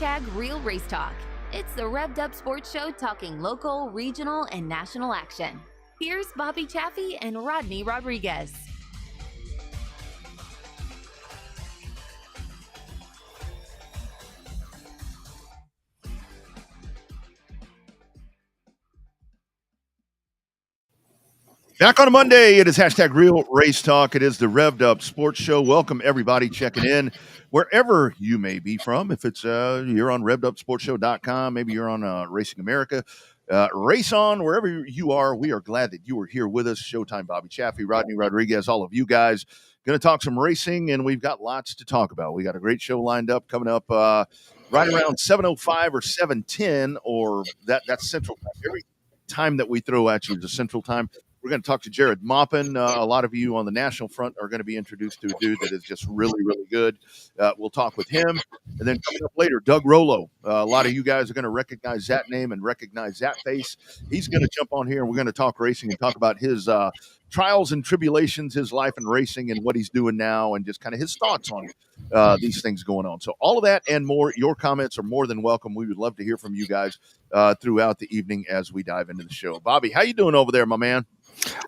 #Real Race Talk. It's the Revved Up Sports Show talking local, regional, and national action. Here's Bobby Chaffee and Rodney Rodriguez. Back on a Monday, it is #Real Race Talk. It is the Revved Up Sports Show. Welcome, everybody, checking in wherever you may be from. If it's you're on RevvedUpSportsShow.com, maybe you're on Racing America, Race On, wherever you are, we are glad that you are here with us. Showtime, Bobby Chaffee, Rodney Rodriguez, all of you guys. Going to talk some racing, and we've got lots to talk about. We got a great show lined up coming up right around 7:05 or 7:10, or that's Central Time. Every time that we throw at you is a Central Time. We're going to talk to Jared Maupin. A lot of you on the national front are going to be introduced to a dude that is just really, really good. We'll talk with him. And then coming up later, Doug Rollo. A lot of you guys are going to recognize that name and recognize that face. He's going to jump on here, and we're going to talk racing and talk about his trials and tribulations, his life in racing and what he's doing now, and just kind of his thoughts on these things going on. So all of that and more, your comments are more than welcome. We would love to hear from you guys throughout the evening as we dive into the show. Bobby, how you doing over there, my man?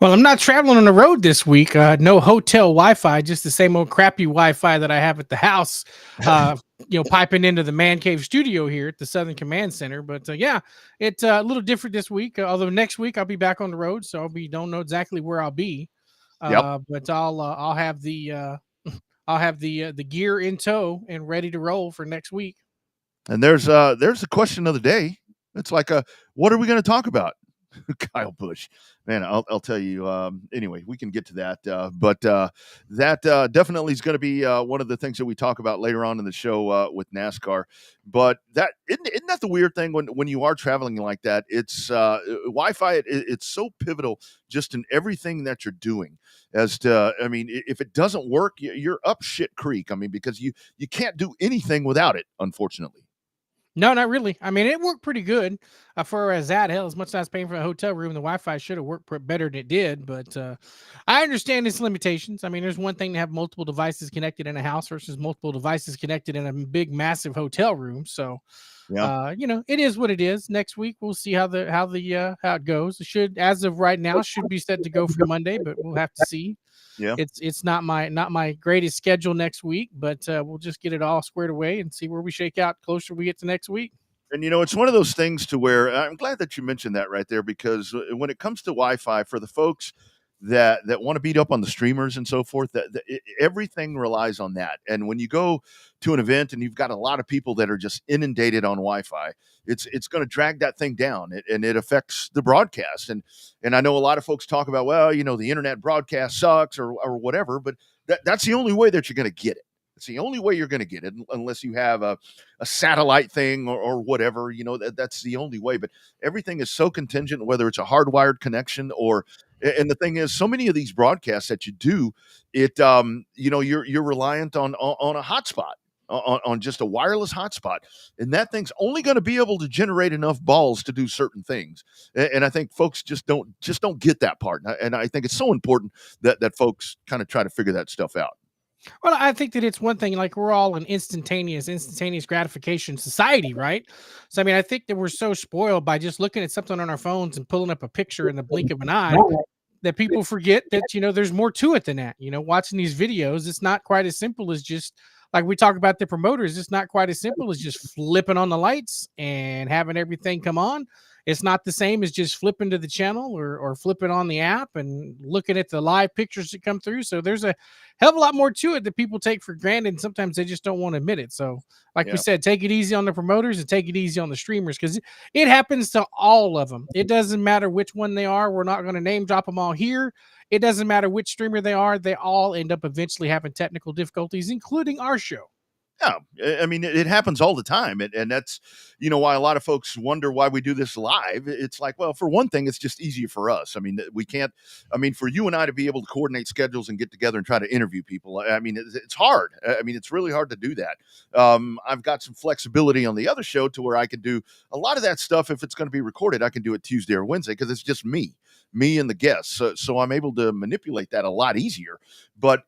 Well, I'm not traveling on the road this week. No hotel Wi-Fi, just the same old crappy Wi-Fi that I have at the house, piping into the Man Cave studio here at the Southern Command Center. But it's a little different this week. Although next week I'll be back on the road, so don't know exactly where I'll be. But I'll have the gear in tow and ready to roll for next week. And there's a question of the day. It's like what are we going to talk about? Kyle Busch, man, I'll tell you. Anyway, we can get to that, but that definitely is going to be one of the things that we talk about later on in the show with NASCAR. But that isn't that the weird thing when you are traveling like that? It's Wi-Fi. It's so pivotal just in everything that you're doing. As to, I mean, if it doesn't work, you're up shit creek. I mean, because you can't do anything without it, unfortunately. No, not really. I mean, it worked pretty good for as that. Hell, as much as I was paying for a hotel room, the Wi-Fi should have worked better than it did. But I understand its limitations. I mean, there's one thing to have multiple devices connected in a house versus multiple devices connected in a big, massive hotel room. So, it is what it is. Next week, we'll see how it goes. It should, as of right now, should be set to go for Monday, but we'll have to see. Yeah, it's not my greatest schedule next week, but we'll just get it all squared away and see where we shake out closer we get to next week. And it's one of those things to where I'm glad that you mentioned that right there, because when it comes to Wi-Fi, for the folks that want to beat up on the streamers and so forth, everything relies on that. And when you go to an event and you've got a lot of people that are just inundated on Wi-Fi, it's going to drag that thing down, and it affects the broadcast. And I know a lot of folks talk about, well, the internet broadcast sucks or whatever, but that's the only way that you're going to get it. It's the only way you're going to get it, unless you have a satellite thing or whatever. That's the only way. But everything is so contingent, whether it's a hardwired connection or. And the thing is, so many of these broadcasts that you do, you're reliant on a hotspot, on just a wireless hotspot, and that thing's only going to be able to generate enough balls to do certain things. And I think folks just don't get that part. And I think it's so important that folks kind of try to figure that stuff out. Well, I think that it's one thing, like we're all an instantaneous gratification society, right? So, I mean, I think that we're so spoiled by just looking at something on our phones and pulling up a picture in the blink of an eye that people forget that, there's more to it than that. Watching these videos, it's not quite as simple as just, like we talk about the promoters, it's not quite as simple as just flipping on the lights and having everything come on. It's not the same as just flipping to the channel or flipping on the app and looking at the live pictures that come through. So there's a hell of a lot more to it that people take for granted, and sometimes they just don't want to admit it. So like we said, take it easy on the promoters and take it easy on the streamers, because it happens to all of them. It doesn't matter which one they are. We're not going to name drop them all here. It doesn't matter which streamer they are. They all end up eventually having technical difficulties, including our show. Yeah, I mean, it happens all the time. And that's, why a lot of folks wonder why we do this live. It's like, well, for one thing, it's just easier for us. I mean, for you and I to be able to coordinate schedules and get together and try to interview people, I mean, it's hard. I mean, it's really hard to do that. I've got some flexibility on the other show to where I can do a lot of that stuff. If it's going to be recorded, I can do it Tuesday or Wednesday because it's just me and the guests. So I'm able to manipulate that a lot easier. But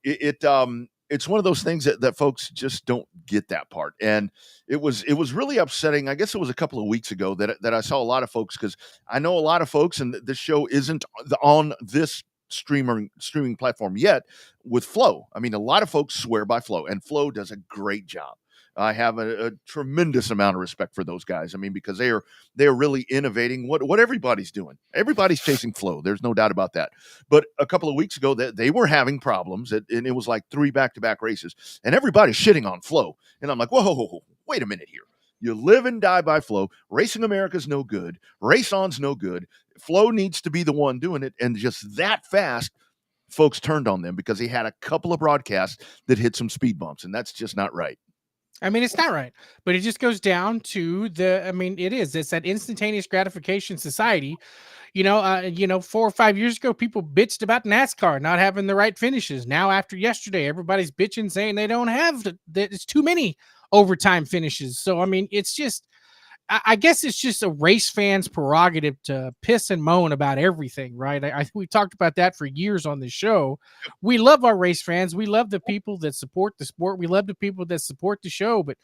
it's one of those things that folks just don't get that part. And it was really upsetting. I guess it was a couple of weeks ago that I saw a lot of folks, because I know a lot of folks, and this show isn't on this streaming platform yet with Flow. I mean, a lot of folks swear by Flow, and Flow does a great job. I have a tremendous amount of respect for those guys. I mean, because they are really innovating what everybody's doing. Everybody's chasing Flow. There's no doubt about that. But a couple of weeks ago, they were having problems, and it was like 3 back-to-back races, and everybody's shitting on Flow. And I'm like, whoa, wait a minute here. You live and die by Flow. Racing America's no good. Race On's no good. Flow needs to be the one doing it. And just that fast, folks turned on them because he had a couple of broadcasts that hit some speed bumps, and that's just not right. I mean, it's not right, but it just goes down to it's that instantaneous gratification society. 4 or 5 years ago, people bitched about NASCAR not having the right finishes. Now, after yesterday, everybody's bitching, saying they don't have that. It's too many overtime finishes. So, I mean, it's just, I guess it's just a race fan's prerogative to piss and moan about everything, right? We've talked about that for years on this show. We love our race fans. We love the people that support the sport. We love the people that support the show, but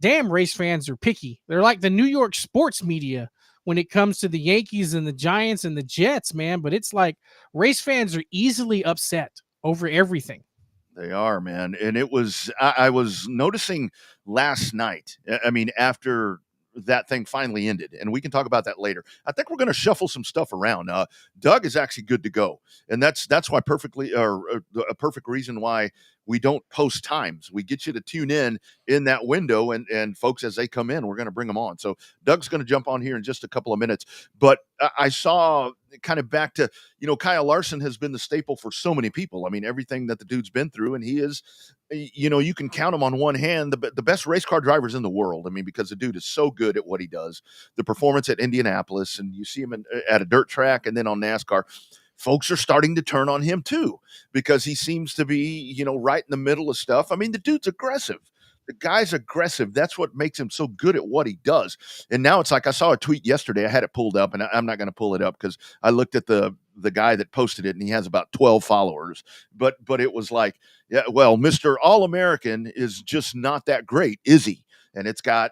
damn, race fans are picky. They're like the New York sports media when it comes to the Yankees and the Giants and the Jets, man. But it's like race fans are easily upset over everything. They are, man. And I was noticing last night, I mean, after that thing finally ended, and we can talk about that later. I think we're going to shuffle some stuff around. Doug is actually good to go, and that's why a perfect reason why we don't post times. We get you to tune in that window, and folks, as they come in, we're going to bring them on. So Doug's going to jump on here in just a couple of minutes. But I saw kind of back to, Kyle Larson has been the staple for so many people. I mean, everything that the dude's been through, and he is, you can count him on one hand, the best race car drivers in the world. I mean, because the dude is so good at what he does. The performance at Indianapolis, and you see him at a dirt track and then on NASCAR. Folks are starting to turn on him too, because he seems to be, right in the middle of stuff. I mean, the dude's aggressive. The guy's aggressive. That's what makes him so good at what he does. And now it's like, I saw a tweet yesterday. I had it pulled up, and I'm not going to pull it up because I looked at the guy that posted it, and he has about 12 followers. But it was like, yeah, well, Mr. All-American is just not that great, is he? And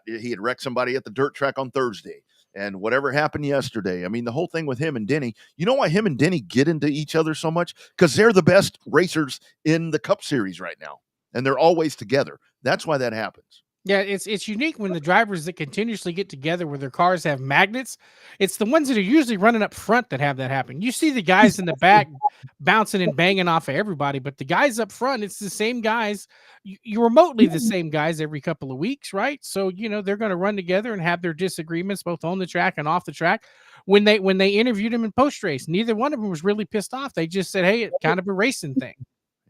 he had wrecked somebody at the dirt track on Thursday. And whatever happened yesterday, I mean, the whole thing with him and Denny, you know why him and Denny get into each other so much? Because they're the best racers in the Cup Series right now, and they're always together. That's why that happens. Yeah, it's unique when the drivers that continuously get together where their cars have magnets. It's the ones that are usually running up front that have that happen. You see the guys in the back bouncing and banging off of everybody, but the guys up front, it's the same guys. You remotely the same guys every couple of weeks, right? So they're going to run together and have their disagreements both on the track and off the track. When they interviewed him in post race, neither one of them was really pissed off. They just said, "Hey, it's kind of a racing thing."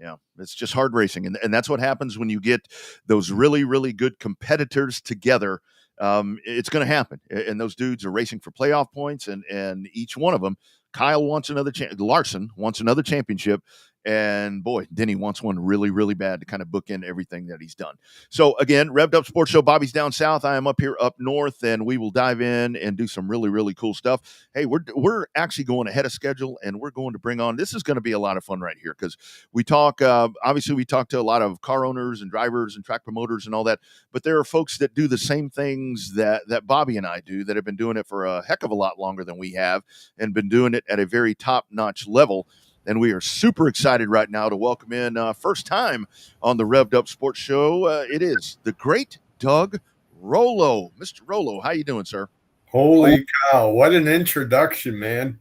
Yeah, it's just hard racing. And that's what happens when you get those really, really good competitors together. It's going to happen. And those dudes are racing for playoff points, and each one of them, Kyle wants Larson wants another championship. And boy, Denny wants one really, really bad to kind of bookend everything that he's done. So again, Revved Up Sports Show. Bobby's down south. I am up here up north, and we will dive in and do some really, really cool stuff. Hey, we're actually going ahead of schedule, and we're going to bring on. This is going to be a lot of fun right here, because we talk. Obviously, we talk to a lot of car owners and drivers and track promoters and all that. But there are folks that do the same things that Bobby and I do, that have been doing it for a heck of a lot longer than we have, and been doing it at a very top-notch level. And we are super excited right now to welcome in, first time on the Revved Up Sports Show. It is the great Doug Rollo. Mr. Rollo, how you doing, sir? Holy cow. What an introduction, man.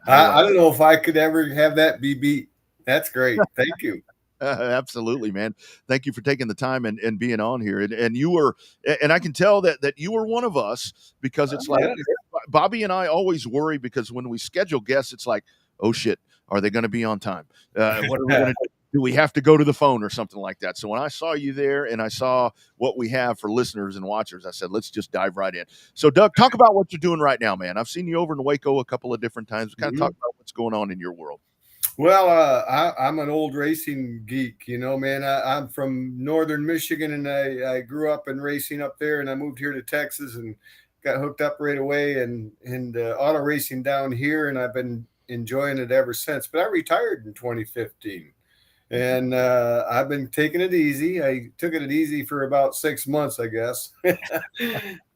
I don't know if I could ever have that be beat. That's great. Thank you. Absolutely, man. Thank you for taking the time and being on here. And you were, and I can tell that you were one of us, because it's like, Bobby and I always worry, because when we schedule guests, it's like, oh shit, are they going to be on time? What are we going to do? Do we have to go to the phone or something like that? So when I saw you there and I saw what we have for listeners and watchers, I said, let's just dive right in. So Doug, talk about what you're doing right now, man. I've seen you over in Waco a couple of different times. Kind of talk about what's going on in your world. Well, I'm an old racing geek, man. I'm from northern Michigan, and I grew up in racing up there, and I moved here to Texas and got hooked up right away and auto racing down here, and I've been enjoying it ever since. But I retired in 2015. And I've been taking it easy. I took it easy for about 6 months, I guess.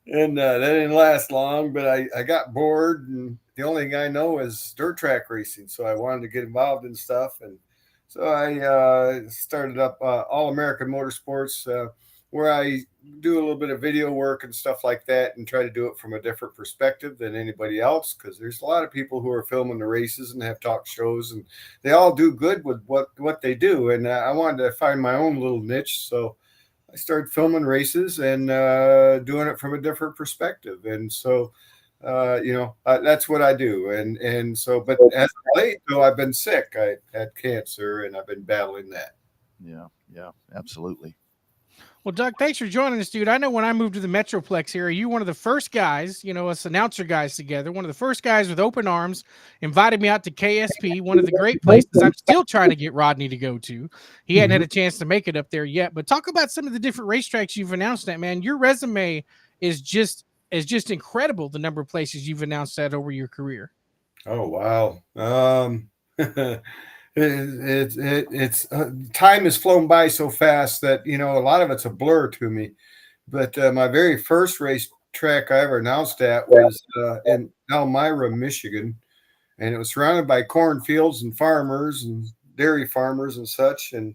And that didn't last long, but I got bored, and the only thing I know is dirt track racing. So I wanted to get involved in stuff. And so I started up All American Motorsports, where I do a little bit of video work and stuff like that, and try to do it from a different perspective than anybody else, because there's a lot of people who are filming the races and have talk shows, and they all do good with what they do. And I wanted to find my own little niche, so I started filming races and doing it from a different perspective. And so that's what I do. And so, but as of late, though, I've been sick. I had cancer, and I've been battling that. Yeah, absolutely. Well, Doug, thanks for joining us, dude. I know when I moved to the Metroplex area, you were one of the first guys, us announcer guys together, one of the first guys with open arms, invited me out to KSP, one of the great places I'm still trying to get Rodney to go to. He hadn't had a chance to make it up there yet, but talk about some of the different racetracks you've announced at, man. Your resume is just incredible, the number of places you've announced at over your career. Oh, wow. It's time has flown by so fast that a lot of it's a blur to me. But my very first race track I ever announced at was in Elmira, Michigan, and it was surrounded by cornfields and farmers and dairy farmers and such, and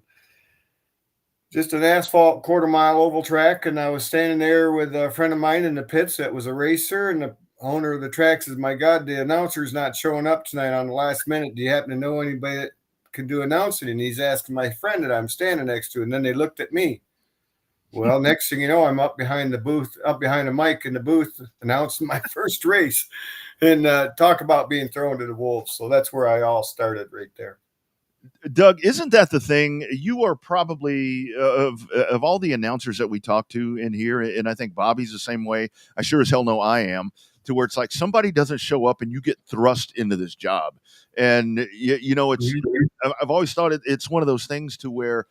just an asphalt quarter-mile oval track. And I was standing there with a friend of mine in the pits that was a racer, and the owner of the track says, "My God, the announcer's not showing up tonight on the last minute. Do you happen to know anybody that can do announcing?" And he's asking my friend that I'm standing next to, and then they looked at me. Well, next thing you know, I'm up behind a mic in the booth, announcing my first race, and talk about being thrown to the wolves. So that's where I all started, right there. Doug, isn't that the thing? You are probably of all the announcers that we talk to in here, and I think Bobby's the same way. I sure as hell know I am. To where it's like somebody doesn't show up and you get thrust into this job, and it's. I've always thought it's one of those things to where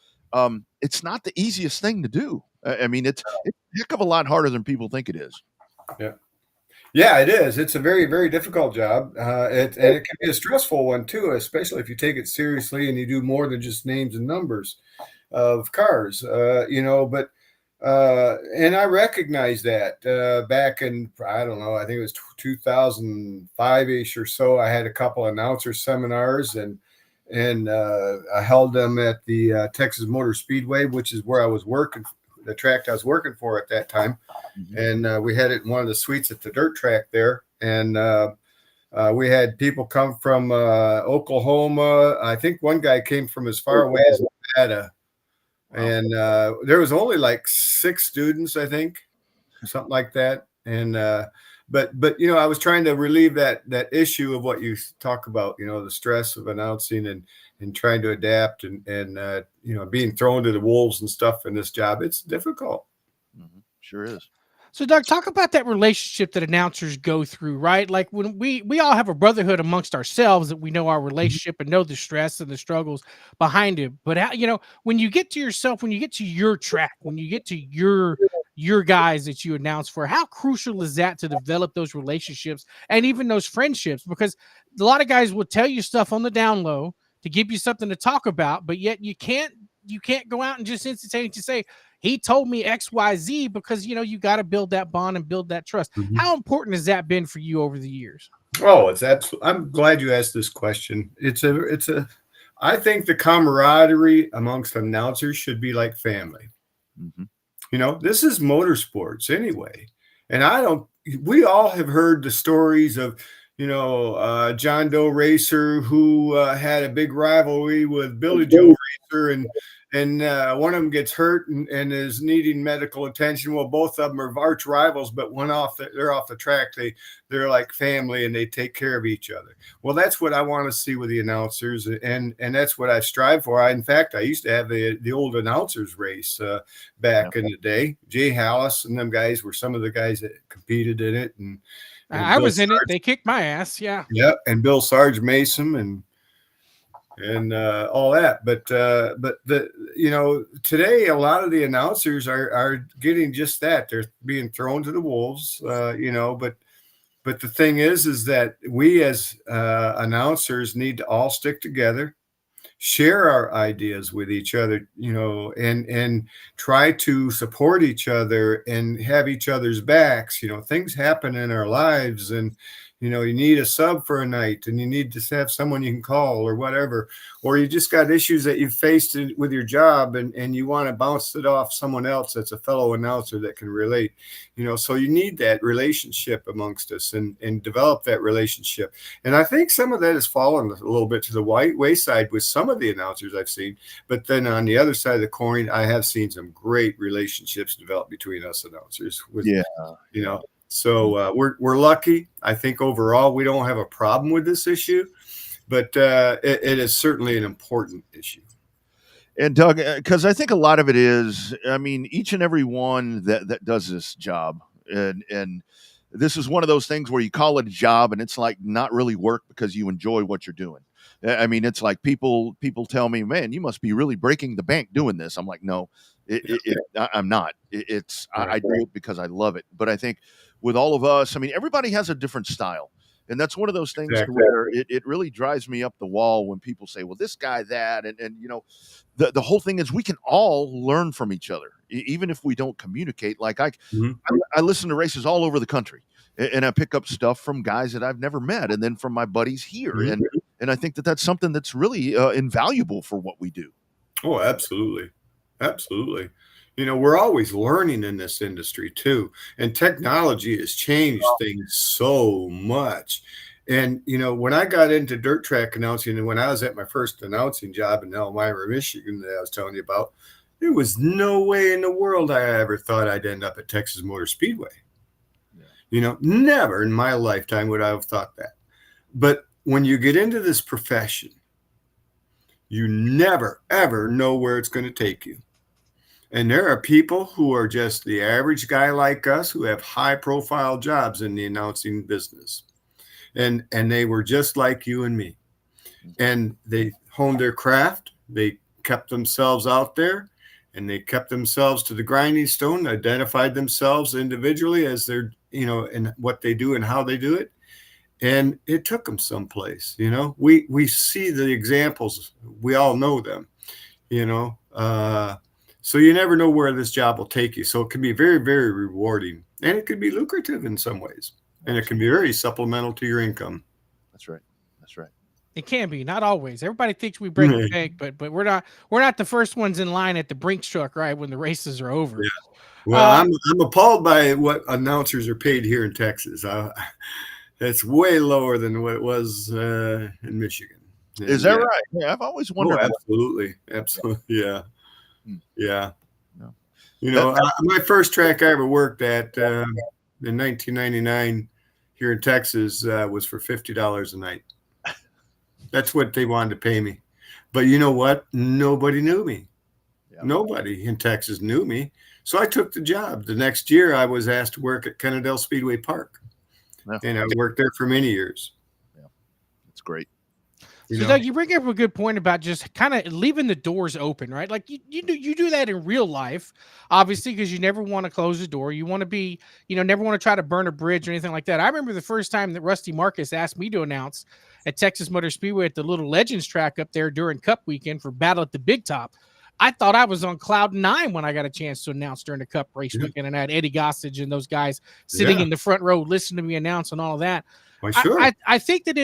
it's not the easiest thing to do. I mean, it's a heck of a lot harder than people think it is. Yeah, it is. It's a very, very difficult job. And it can be a stressful one too, especially if you take it seriously and you do more than just names and numbers of cars, but and I recognize that back in, I don't know, I think it was 2005-ish or so, I had a couple announcer seminars, and I held them at the Texas Motor Speedway, which is where I was working, the track I was working for at that time. And we had it in one of the suites at the dirt track there. And we had people come from Oklahoma. I think one guy came from as far away as Nevada. Wow. And there was only like 6 students, I think, something like that. And but I was trying to relieve that issue of what you talk about, the stress of announcing and trying to adapt and being thrown to the wolves and stuff in this job. It's difficult. Sure is. So, Doug, talk about that relationship that announcers go through, right? Like when we all have a brotherhood amongst ourselves, that we know our relationship and know the stress and the struggles behind it. But how, when you get to yourself, when you get to your track, when you get to your guys that you announce for, how crucial is that to develop those relationships and even those friendships? Because a lot of guys will tell you stuff on the down low to give you something to talk about, but yet you can't go out and just instantaneously say, he told me XYZ, because you got to build that bond and build that trust. How important has that been for you over the years? Oh, it's absolutely. I'm glad you asked this question. I think the camaraderie amongst announcers should be like family. This is motorsports anyway. And we all have heard the stories of, John Doe Racer, who had a big rivalry with Billy Joe Racer, and one of them gets hurt and is needing medical attention. Well, both of them are arch rivals, but they're off the track. They're like family, and they take care of each other. Well, that's what I want to see with the announcers, and that's what I strive for. In fact, I used to have the old announcers race back in the day. Jay Hallis and them guys were some of the guys that competed in it, and I was in it. They kicked my ass. Yeah. Yeah. And Bill Sarge Mason and all that. But today a lot of the announcers are getting just that. They're being thrown to the wolves, but the thing is that we as announcers need to all stick together share our ideas with each other, and try to support each other and have each other's backs. Things happen in our lives, and you need a sub for a night, and you need to have someone you can call or whatever, or you just got issues that you've faced with your job, and you want to bounce it off someone else that's a fellow announcer that can relate. So you need that relationship amongst us, and develop that relationship. And I think some of that has fallen a little bit to the wayside with some of the announcers I've seen. But then on the other side of the coin, I have seen some great relationships develop between us announcers. So we're lucky. I think overall we don't have a problem with this issue, but it is certainly an important issue. And Doug, because I think a lot of it is, I mean, each and every one that does this job, and this is one of those things where you call it a job, and it's like not really work because you enjoy what you're doing. I mean, it's like people tell me, "Man, you must be really breaking the bank doing this." I'm like, "No, I'm not. I do it because I love it." But I think with all of us, I mean, everybody has a different style. And that's one of those things where it really drives me up the wall when people say, well, this guy, that, and the whole thing is we can all learn from each other, even if we don't communicate. Like I listen to races all over the country, and I pick up stuff from guys that I've never met, and then from my buddies here. And I think that's something that's really invaluable for what we do. Oh, absolutely. Absolutely. We're always learning in this industry too, and technology has changed things so much. And, when I got into dirt track announcing, and when I was at my first announcing job in Elmira, Michigan, that I was telling you about, there was no way in the world I ever thought I'd end up at Texas Motor Speedway. Never in my lifetime would I have thought that. But when you get into this profession, you never, ever know where it's going to take you. And there are people who are just the average guy like us who have high profile jobs in the announcing business. And they were just like you and me. And they honed their craft. They kept themselves out there, and they kept themselves to the grinding stone, identified themselves individually as their, and what they do and how they do it. And it took them someplace. We see the examples. We all know them, so you never know where this job will take you. So it can be very, very rewarding, and it can be lucrative in some ways, and it can be very supplemental to your income. That's right. That's right. It can be, not always. Everybody thinks we break the bank, but we're not the first ones in line at the Brinks truck, right, when the races are over. Yeah. Well, I'm appalled by what announcers are paid here in Texas. It's way lower than what it was in Michigan. Is that right? Yeah, I've always wondered. Absolutely. Yeah. Yeah. My first track I ever worked at in 1999 here in Texas was for $50 a night. That's what they wanted to pay me. But you know what? Nobody knew me. Yeah. Nobody in Texas knew me. So I took the job. The next year I was asked to work at Kennedale Speedway Park. And I worked there for many years. Yeah. That's great. So Doug, you bring up a good point about just kind of leaving the doors open, right? Like you do that in real life, obviously, because you never want to close the door. You want to be, never want to try to burn a bridge or anything like that. I remember the first time that Rusty Marcus asked me to announce at Texas Motor Speedway at the Little Legends track up there during Cup weekend for Battle at the Big Top. I thought I was on cloud 9 when I got a chance to announce during the Cup race weekend, and I had Eddie Gossage and those guys sitting in the front row listening to me announce and all of that. Well, sure. I think that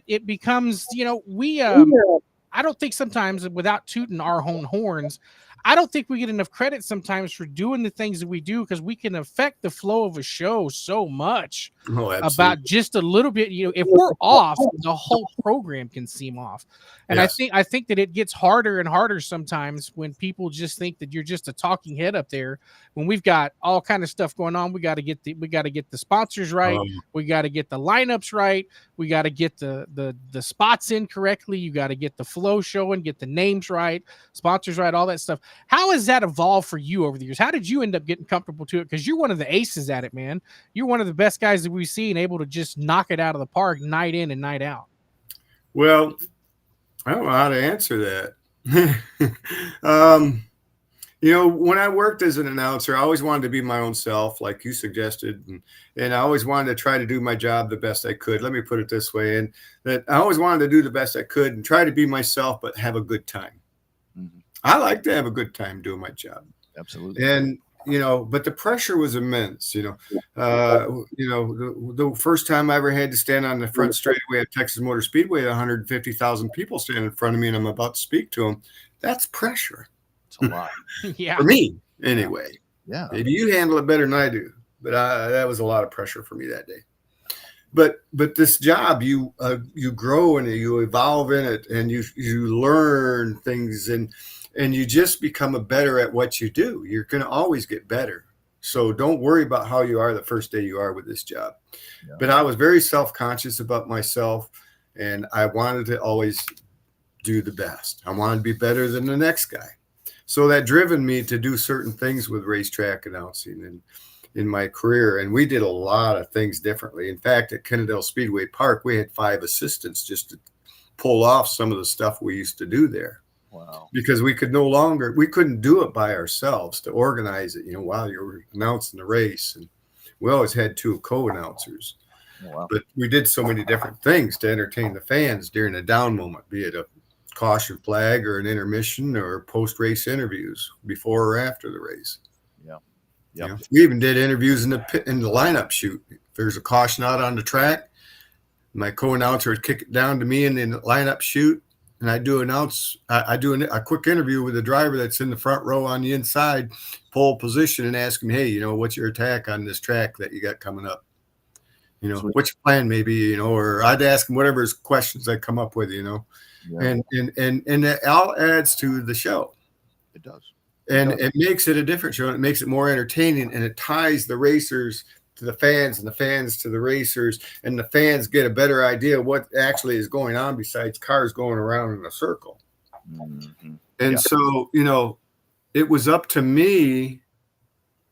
it becomes, I don't think sometimes, without tooting our own horns, I don't think we get enough credit sometimes for doing the things that we do, because we can affect the flow of a show so much about just a little bit. If we're off, the whole program can seem off. And I think that it gets harder and harder sometimes when people just think that you're just a talking head up there, when we've got all kind of stuff going on. We got to get the sponsors right. We got to get the lineups right. We got to get the spots in correctly. You got to get the flow showing, get the names right, sponsors right, all that stuff. How has that evolved for you over the years? How did you end up getting comfortable to it? Because you're one of the aces at it, man. You're one of the best guys that we've seen, able to just knock it out of the park night in and night out. Well, I don't know how to answer that. When I worked as an announcer, I always wanted to be my own self, like you suggested, and I always wanted to try to do my job the best I could. Let me put it this way, and that I always wanted to do the best I could and try to be myself, but have a good time. Mm-hmm. I like to have a good time doing my job. Absolutely. And but the pressure was immense. The first time I ever had to stand on the front straightaway at Texas Motor Speedway, 150,000 people standing in front of me, and I'm about to speak to them. That's pressure. It's a lot. Yeah. For me, anyway. Yeah. Maybe you handle it better than I do, but that was a lot of pressure for me that day. But this job, you grow and you evolve in it, and you learn things, and you just become better at what you do. You're going to always get better. So don't worry about how you are the first day you are with this job. Yeah. But I was very self-conscious about myself, and I wanted to always do the best. I wanted to be better than the next guy. So that driven me to do certain things with racetrack announcing and in my career. And we did a lot of things differently. In fact, at Kennedale Speedway Park, we had 5 assistants just to pull off some of the stuff we used to do there. Wow. Because we couldn't do it by ourselves to organize it, while you were announcing the race. And we always had 2 co-announcers. Wow. But we did so many different things to entertain the fans during a down moment, be it a caution flag or an intermission or post-race interviews before or after the race. Yeah. Yeah. We even did interviews in the lineup chute. If there's a caution out on the track, my co-announcer would kick it down to me in the lineup chute, and I do a quick interview with the driver that's in the front row on the inside, pole position, and ask him, hey, what's your attack on this track that you got coming up? What's your plan maybe, or I'd ask him whatever questions I come up with, Yeah. And it all adds to the show. It does. And it makes it a different show. And it makes it more entertaining, and it ties the racers to the fans and the fans to the racers, and the fans get a better idea of what actually is going on besides cars going around in a circle. Mm-hmm. And so, it was up to me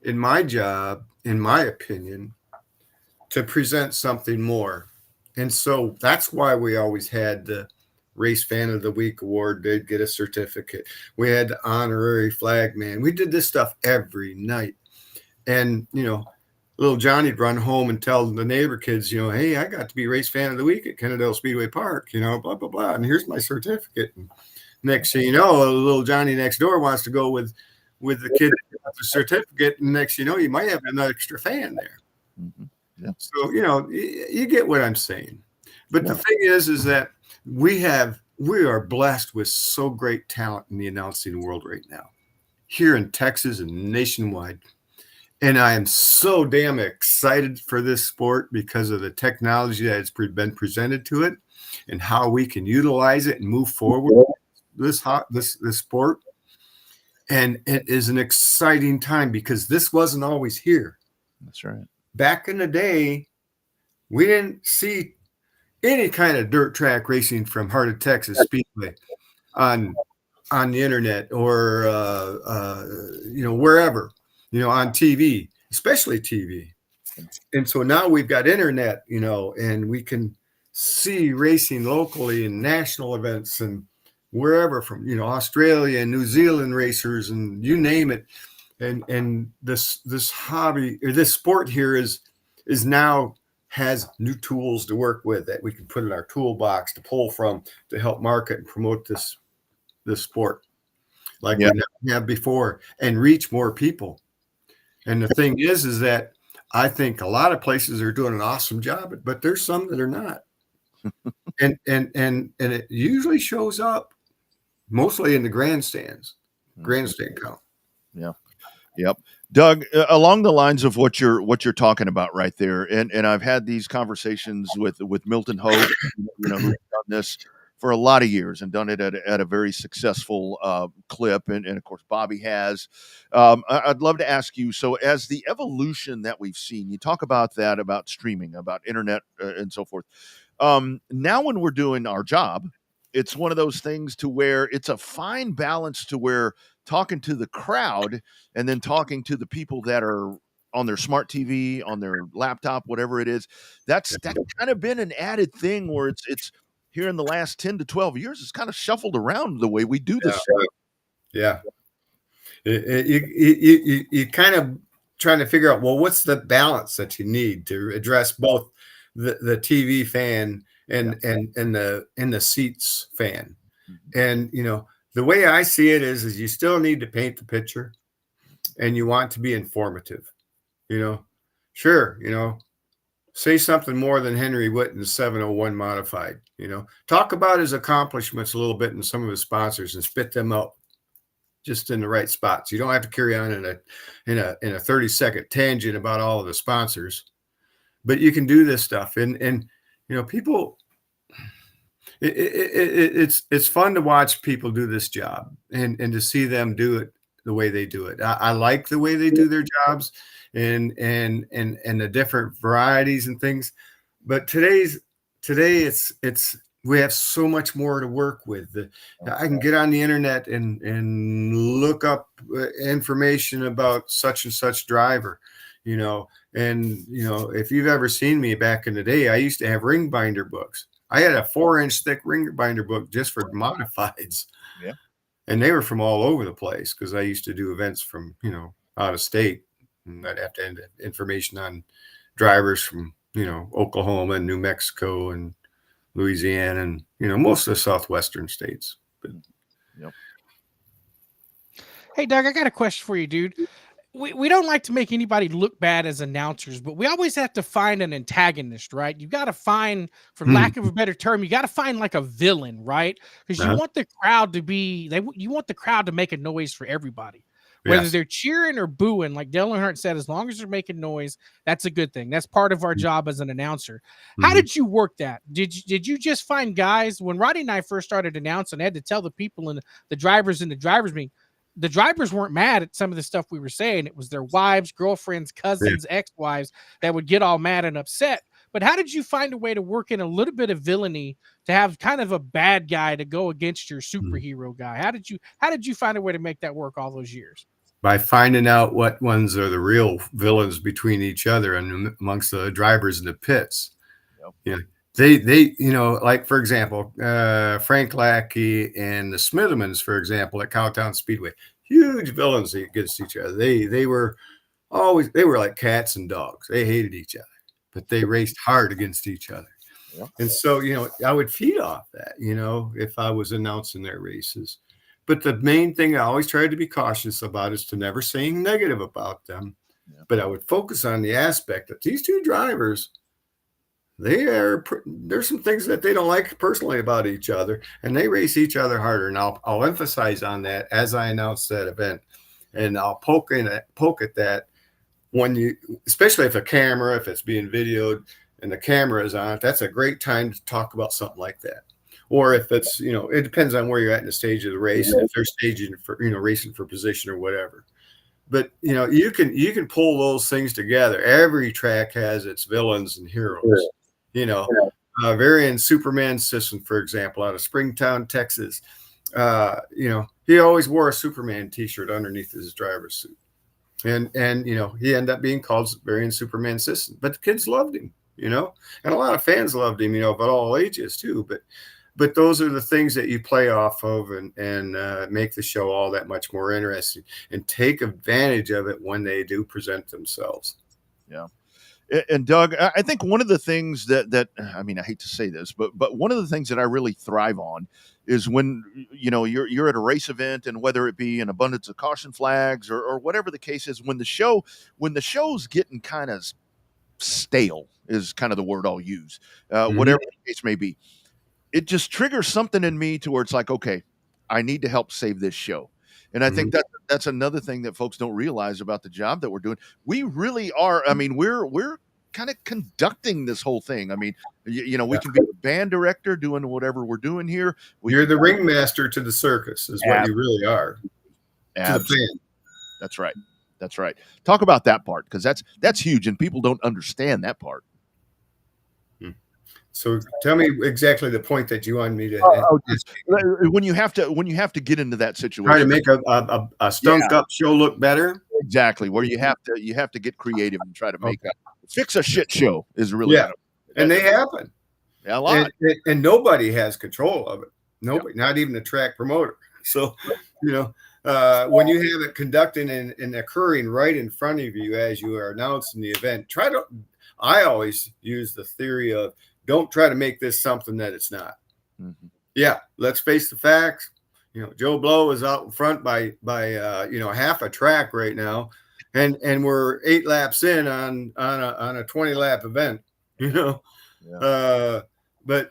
in my job, in my opinion, to present something more. And so that's why we always had the Race Fan of the Week award. They'd get a certificate. We had the honorary flag man. We did this stuff every night. And, little Johnny'd run home and tell the neighbor kids, hey, I got to be Race Fan of the Week at Kennedale Speedway Park, blah, blah, blah. And here's my certificate. And next thing you know, little Johnny next door wants to go with the kid with the certificate. And next you know, you might have another extra fan there. Mm-hmm. Yeah. So, you get what I'm saying. But the thing is that we are blessed with so great talent in the announcing world right now, here in Texas and nationwide. And I am so damn excited for this sport because of the technology that has been presented to it and how we can utilize it and move forward this sport. And it is an exciting time because this wasn't always here. That's right. Back in the day, we didn't see any kind of dirt track racing from Heart of Texas Speedway on the internet or wherever, on TV, especially TV. And so now we've got internet, and we can see racing locally and national events and wherever from, Australia and New Zealand racers and you name it. And this hobby or this sport here is now has new tools to work with that we can put in our toolbox to pull from to help market and promote this sport like we never have before and reach more people. And the thing is that I think a lot of places are doing an awesome job, but there's some that are not. and it usually shows up mostly in the grandstand count. Yeah. Yep. Doug, along the lines of what you're talking about right there, and I've had these conversations with Milton Hope, who's done this for a lot of years and done it at a very successful clip, and of course Bobby has. I'd love to ask you. So, as the evolution that we've seen, you talk about that, about streaming, about internet, and so forth. Now, when we're doing our job, it's one of those things to where it's a fine balance to where talking to the crowd and then talking to the people that are on their smart TV, on their laptop, whatever it is, that's kind of been an added thing where it's here in the last 10 to 12 years, it's kind of shuffled around the way we do this. Yeah. You kind of trying to figure out, well, what's the balance that you need to address both the TV fan and the seats fan. And the way I see it is you still need to paint the picture, and you want to be informative. Sure, say something more than Henry Witten's 701 modified. Talk about his accomplishments a little bit and some of his sponsors, and spit them out just in the right spots. You don't have to carry on in a 30-second tangent about all of the sponsors, but you can do this stuff. And people, it's fun to watch people do this job and to see them do it the way they do it. I like the way they do their jobs and the different varieties and things. But today it's we have so much more to work with. I can get on the internet and look up information about such and such driver, and if you've ever seen me back in the day, I used to have ring binder books. I had a 4-inch thick ring binder book just for modifieds. Yeah. And they were from all over the place because I used to do events from, out of state. And I'd have to end information on drivers from, Oklahoma and New Mexico and Louisiana and, most of the southwestern states. But, Yep. Hey, Doug, I got a question for you, dude. We don't like to make anybody look bad as announcers, but we always have to find an antagonist, right? You got to find, for lack of a better term, you got to find like a villain, right? Because you want the crowd to you want the crowd to make a noise for everybody, whether they're cheering or booing. Like Dale Earnhardt said, as long as they're making noise, that's a good thing. That's part of our job as an announcer. How did you work that? Did you just find guys when Roddy and I first started announcing? I had to tell the people and the drivers in the drivers meeting. The drivers weren't mad at some of the stuff we were saying. It was their wives, girlfriends, cousins, ex-wives that would get all mad and upset. But how did you find a way to work in a little bit of villainy to have kind of a bad guy to go against your superhero guy? How did you find a way to make that work all those years? By finding out what ones are the real villains between each other and amongst the drivers in the pits. Yep. They like, for example, Frank Lackey and the Smithmans, for example, at Cowtown Speedway, huge villains against each other. They were like cats and dogs. They hated each other, but they raced hard against each other. Yep. And so, I would feed off that, if I was announcing their races. But the main thing I always tried to be cautious about is to never saying negative about them. Yeah. But I would focus on the aspect that these two drivers, there's some things that they don't like personally about each other, and they race each other harder. And I'll emphasize on that as I announce that event, and I'll poke at that when especially if it's being videoed and the camera is on, that's a great time to talk about something like that. Or if it's, it depends on where you're at in the stage of the race, if they're staging for, racing for position or whatever. But, you can pull those things together. Every track has its villains and heroes. Varian Superman Sisson, for example, out of Springtown, Texas. He always wore a Superman t-shirt underneath his driver's suit. And he ended up being called Varian Superman Sisson. But the kids loved him, and a lot of fans loved him, of all ages too. But those are the things that you play off of and make the show all that much more interesting and take advantage of it when they do present themselves. Yeah. And Doug, I think one of the things that I hate to say this, but one of the things that I really thrive on is when you're at a race event, and whether it be an abundance of caution flags or whatever the case is, when the show's getting kind of stale is kind of the word I'll use, whatever the case may be. It just triggers something in me to where it's like, okay, I need to help save this show. And I think that's another thing that folks don't realize about the job that we're doing. We really are. We're kind of conducting this whole thing. We can be a band director doing whatever we're doing here. You're the ringmaster to the circus is what you really are. Absolutely. That's right. That's right. Talk about that part, because that's huge, and people don't understand that part. So tell me exactly the point that you want me to. When you have to get into that situation, try to make a stunk up show look better. Exactly, where you have to get creative and try to fix a shit show is really and they happen. Yeah, a lot, and nobody has control of it. Nobody, not even the track promoter. So when you have it conducting and occurring right in front of you as you are announcing the event, I always use the theory of don't try to make this something that it's not. Mm-hmm. Yeah, let's face the facts. Joe Blow is out in front by half a track right now, and we're 8 laps in on a 20-lap event. But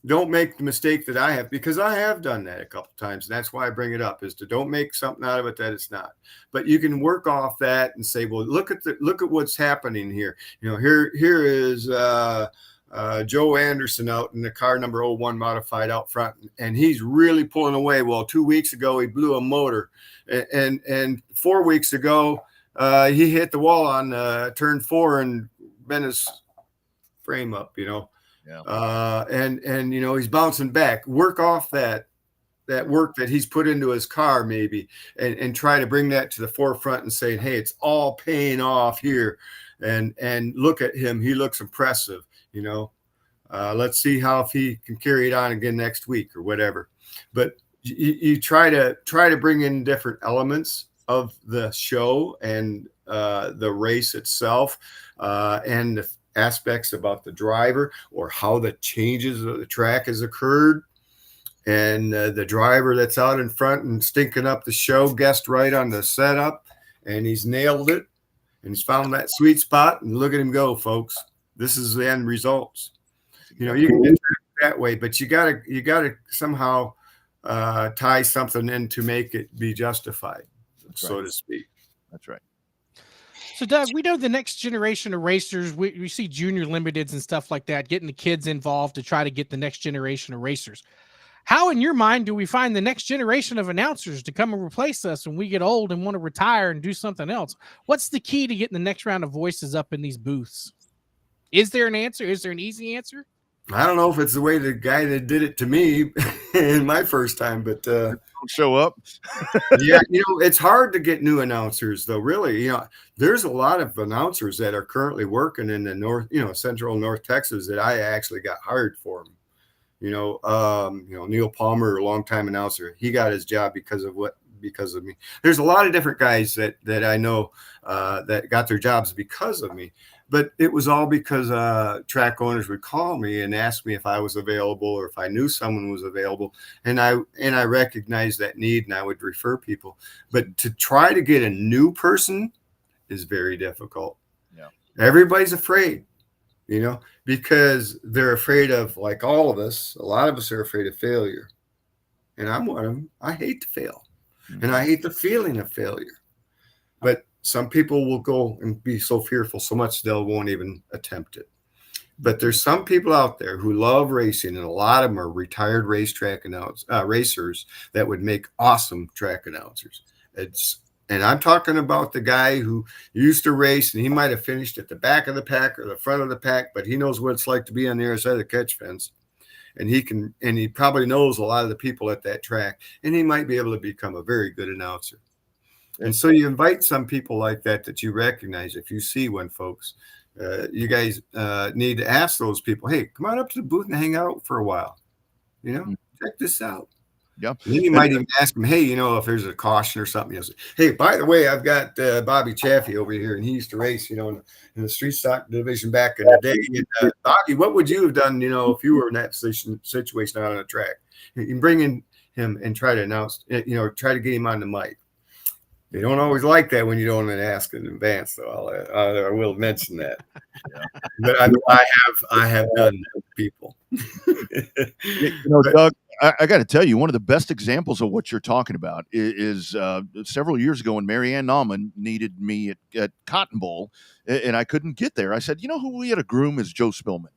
don't make the mistake that I have, because I have done that a couple of times, and that's why I bring it up, is to don't make something out of it that it's not. But you can work off that and say, well, look at what's happening here. Here is Joe Anderson out in the car number 01 modified out front, and he's really pulling away. Well, 2 weeks ago he blew a motor, and 4 weeks ago he hit the wall on turn 4 and bent his frame up. Yeah. And he's bouncing back. Work off that work that he's put into his car, maybe, and try to bring that to the forefront and say, hey, it's all paying off here. And look at him. He looks impressive. Let's see if he can carry it on again next week or whatever. But you try to bring in different elements of the show and the race itself, and the aspects about the driver or how the changes of the track has occurred, and the driver that's out in front and stinking up the show guessed right on the setup, and he's nailed it, and he's found that sweet spot, and look at him go, folks. This is the end results. You can do it that way, but you gotta somehow tie something in to make it be justified, so to speak. That's right. So, Doug, we know the next generation of racers, we see junior limiteds and stuff like that, getting the kids involved to try to get the next generation of racers. How, in your mind, do we find the next generation of announcers to come and replace us when we get old and want to retire and do something else? What's the key to getting the next round of voices up in these booths? Is there an answer? Is there an easy answer? I don't know if it's the way the guy that did it to me in my first time, but don't show up. Yeah, it's hard to get new announcers, though. Really, there's a lot of announcers that are currently working in the north, central North Texas, that I actually got hired for them. Neil Palmer, a longtime announcer, he got his job because of me. There's a lot of different guys that I know that got their jobs because of me. But it was all because track owners would call me and ask me if I was available or if I knew someone was available. And I recognized that need, and I would refer people. But to try to get a new person is very difficult. Yeah. Everybody's afraid, because they're afraid of, like all of us, a lot of us are afraid of failure. And I'm one of them. I hate to fail. Mm-hmm. And I hate the feeling of failure. But some people will go and be so fearful so much they won't even attempt it. But there's some people out there who love racing, and a lot of them are retired racetrack racers that would make awesome track announcers. And I'm talking about the guy who used to race, and he might have finished at the back of the pack or the front of the pack, but he knows what it's like to be on the other side of the catch fence. And he probably knows a lot of the people at that track, and he might be able to become a very good announcer. And so you invite some people like that you recognize. If you see one, folks, you guys need to ask those people, hey, come on up to the booth and hang out for a while. Check this out. Yeah. Then you might even ask them, hey, if there's a caution or something, say, hey, by the way, I've got Bobby Chaffee over here, and he used to race, in the street stock division back in the day. And, Bobby, what would you have done, if you were in that situation out on the track? You can bring in him and try to announce, try to get him on the mic. They don't always like that when you don't ask in advance, though. I will mention that. Yeah. But I have done that to people. Doug, I got to tell you, one of the best examples of what you're talking about is several years ago when Marianne Nauman needed me at Cotton Bowl, and I couldn't get there. I said, who we had a groom is Joe Spillman.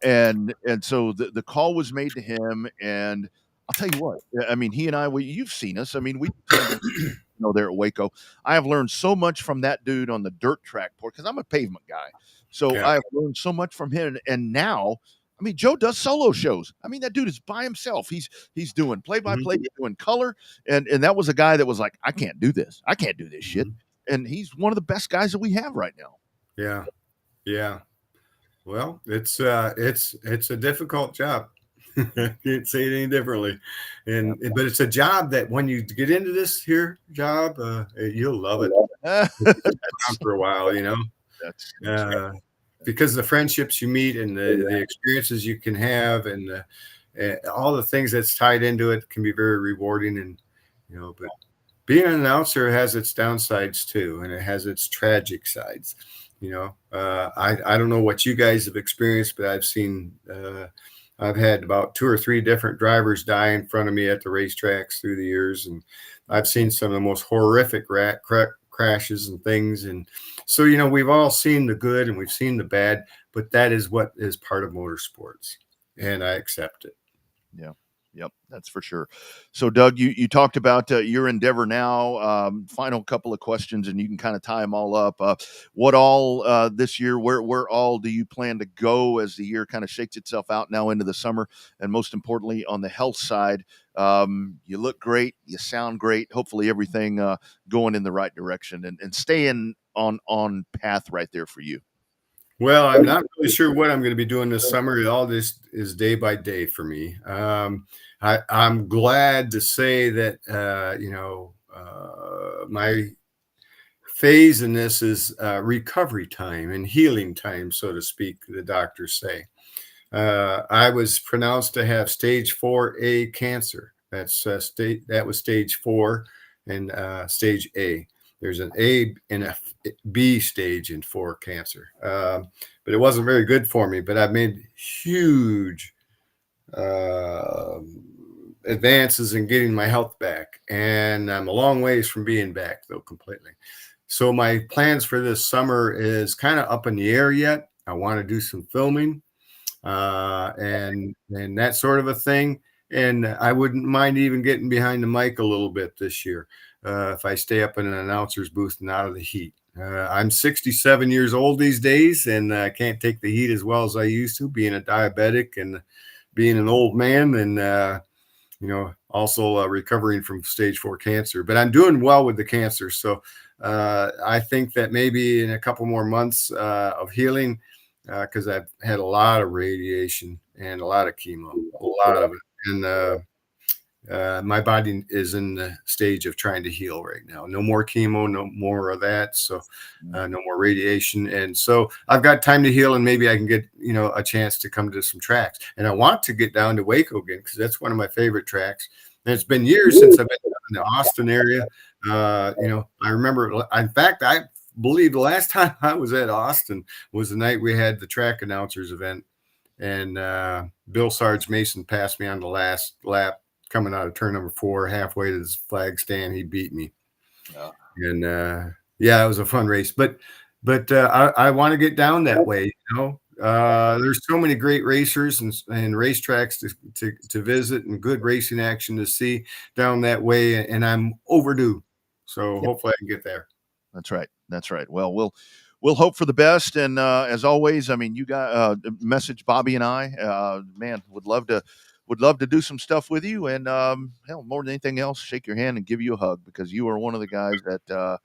And so the call was made to him, and I'll tell you what, I mean, he and I, you've seen us. I mean, we there at Waco. I have learned so much from that dude on the dirt track port, because I'm a pavement guy. So yeah. I've learned so much from him. And now, I mean, Joe does solo shows. I mean, that dude is by himself. He's doing play-by-play, he's doing color. And that was a guy that was like, I can't do this. I can't do this shit. And he's one of the best guys that we have right now. Yeah. Yeah. Well, it's a difficult job. Can't say it any differently. But it's a job that when you get into this here job, you'll love it. For a while, That's right. because the friendships you meet and the experiences you can have and all the things that's tied into it can be very rewarding. And but being an announcer has its downsides too, and it has its tragic sides. I don't know what you guys have experienced, but I've had about 2 or 3 different drivers die in front of me at the racetracks through the years, and I've seen some of the most horrific crashes and things. And so, we've all seen the good and we've seen the bad, but that is what is part of motorsports, and I accept it. Yeah. Yep, that's for sure. So, Doug, you talked about your endeavor now. Final couple of questions, and you can kind of tie them all up. What all this year? Where all do you plan to go as the year kind of shakes itself out now into the summer? And most importantly, on the health side, you look great, you sound great. Hopefully, everything going in the right direction and staying on path right there for you. Well, I'm not really sure what I'm going to be doing this summer. All this is day by day for me. I'm glad to say that, my phase in this is recovery time and healing time, so to speak, the doctors say. I was pronounced to have stage 4A cancer. That was stage 4 and stage A. There's an A and a B stage in 4 cancer. But it wasn't very good for me, but I've made huge advances in getting my health back. And I'm a long ways from being back, though, completely. So my plans for this summer is kind of up in the air yet. I want to do some filming and that sort of a thing. And I wouldn't mind even getting behind the mic a little bit this year. If I stay up in an announcer's booth and out of the heat. I'm 67 years old these days, and I can't take the heat as well as I used to, being a diabetic and being an old man and, also recovering from stage 4 cancer. But I'm doing well with the cancer. So I think that maybe in a couple more months of healing, because I've had a lot of radiation and a lot of chemo, a lot of it. And my body is in the stage of trying to heal right now. No more chemo, no more of that. So no more radiation. And so I've got time to heal, and maybe I can get, a chance to come to some tracks. And I want to get down to Waco again, because that's one of my favorite tracks. And it's been years since I've been in the Austin area. I remember, in fact, I believe the last time I was at Austin was the night we had the track announcers event. And Bill Sarge Mason passed me on the last lap, coming out of turn number 4, halfway to his flag stand. He beat me. And it was a fun race, but I want to get down that way. There's so many great racers and racetracks to visit, and good racing action to see down that way. And I'm overdue. So hopefully I can get there. That's right. Well, we'll hope for the best. And as always, I mean, you got message Bobby and I, man, would love to do some stuff with you. And hell, more than anything else, shake your hand and give you a hug, because you are one of the guys that,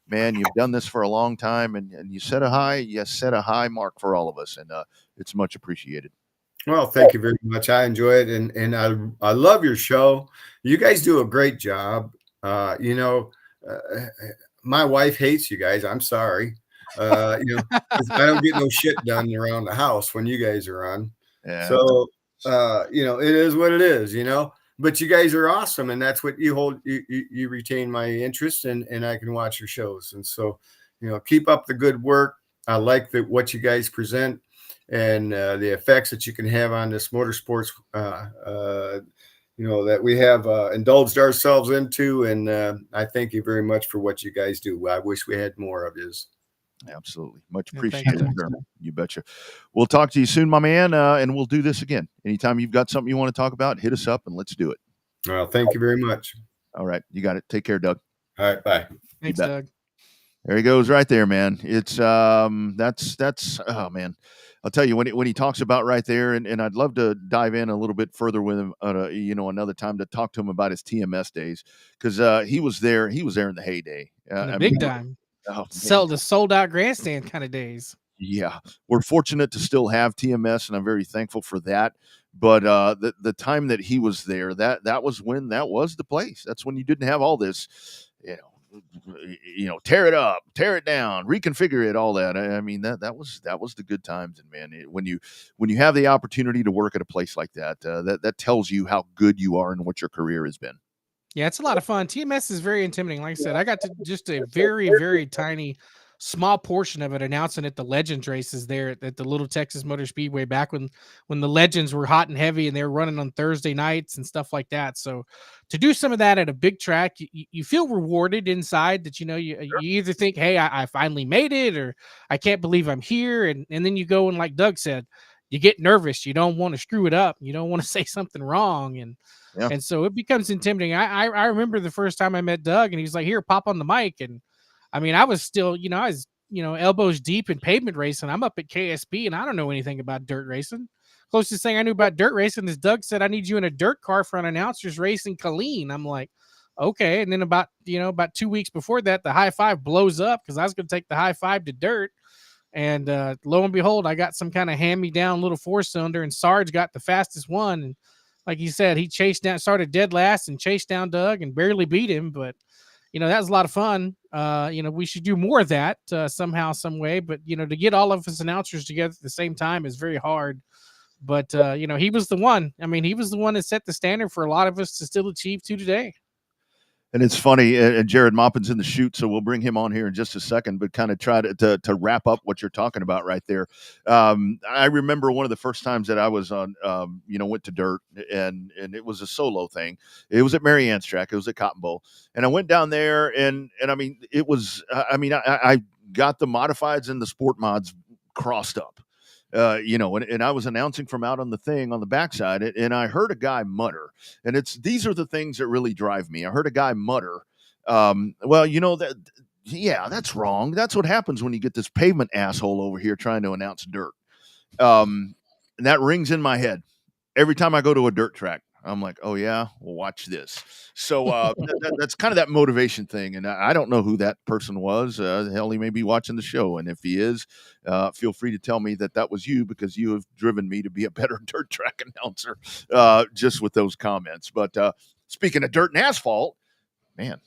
man, you've done this for a long time, and you set a high mark for all of us. And it's much appreciated. Well, thank you very much. I enjoy it. And I love your show. You guys do a great job. My wife hates you guys. I'm sorry. 'Cause I don't get no shit done around the house when you guys are on. Yeah. So, it is what it is, but you guys are awesome. And that's what you hold, you retain my interest and I can watch your shows. And so, keep up the good work. I like what you guys present and the effects that you can have on this motorsports, that we have indulged ourselves into. And I thank you very much for what you guys do. I wish we had more of this. Absolutely. Much appreciated. You betcha. We'll talk to you soon, my man. And we'll do this again. Anytime you've got something you want to talk about, hit us up and let's do it. Well, thank you very much. All right. You got it. Take care, Doug. All right. Bye. Thanks, Doug. There he goes right there, man. It's that's oh man. I'll tell you when he talks about right there, and I'd love to dive in a little bit further with him, another time to talk to him about his TMS days, because he was there in the heyday, big time. The sold out grandstand kind of days. Yeah, we're fortunate to still have TMS, and I'm very thankful for that. But the time that he was there, that was when that was the place. That's when you didn't have all this, tear it up, tear it down, reconfigure it, all that. I mean, that was the good times. And man, when you have the opportunity to work at a place like that, that tells you how good you are and what your career has been. Yeah, it's a lot of fun. TMS is very intimidating. Like I said, I got to just a very, very tiny, small portion of it announcing at the Legends races there at the Little Texas Motor Speedway back when the Legends were hot and heavy and they were running on Thursday nights and stuff like that. So to do some of that at a big track, you feel rewarded inside that, you either think, hey, I finally made it, or I can't believe I'm here. And then you go and, like Doug said, you get nervous. You don't want to screw it up. You don't want to say something wrong. Yeah. And so it becomes intimidating. I remember the first time I met Doug and he's like, here, pop on the mic. And I mean, I was still, elbows deep in pavement racing. I'm up at KSB and I don't know anything about dirt racing. Closest thing I knew about dirt racing is Doug said, I need you in a dirt car for an announcers race in Killeen. I'm like, okay. And then about 2 weeks before that, the high five blows up because I was going to take the high five to dirt. And lo and behold, I got some kind of hand-me-down little four-cylinder and Sarge got the fastest one. And like you said, he started dead last and chased down Doug and barely beat him. But, that was a lot of fun. We should do more of that somehow, some way. But, to get all of us announcers together at the same time is very hard. But, he was the one. I mean, he was the one that set the standard for a lot of us to still achieve to today. And it's funny, and Jared Maupin's in the chute, so we'll bring him on here in just a second, but kind of try to wrap up what you're talking about right there. I remember one of the first times that I was on, went to dirt, and it was a solo thing. It was at Marianne's track. It was at Cotton Bowl. And I went down there, and I mean, it was, I got the modifieds and the sport mods crossed up. And I was announcing from out on the thing on the backside, and I heard a guy mutter, and these are the things that really drive me. I heard a guy mutter, that's wrong. That's what happens when you get this pavement asshole over here trying to announce dirt. And that rings in my head every time I go to a dirt track. I'm like, oh yeah, well, watch this. So that's kind of that motivation thing. And I don't know who that person was. Hell, he may be watching the show. And if he is, feel free to tell me that was you, because you have driven me to be a better dirt track announcer just with those comments. But speaking of dirt and asphalt, man,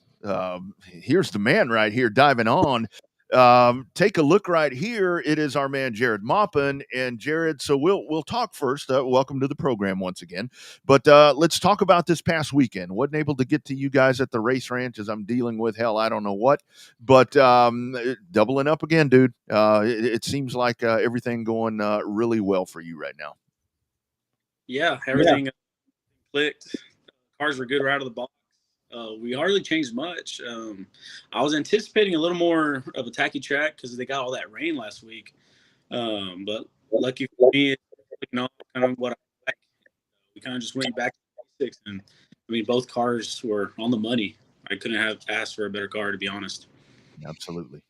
here's the man right here diving on. Take a look right here. It is our man Jared Maupin. And Jared, so we'll talk first. Welcome to the program once again. But let's talk about this past weekend. Wasn't able to get to you guys at the race ranch as I'm dealing with I don't know what. But doubling up again, dude. It seems like everything going really well for you right now. Yeah, everything clicked. Cars were good right out of the box. We hardly changed much. I was anticipating a little more of a tacky track because they got all that rain last week. But lucky for me, kind of what I like. We kind of just went back to basics, and I mean, both cars were on the money. I couldn't have asked for a better car, to be honest. Absolutely.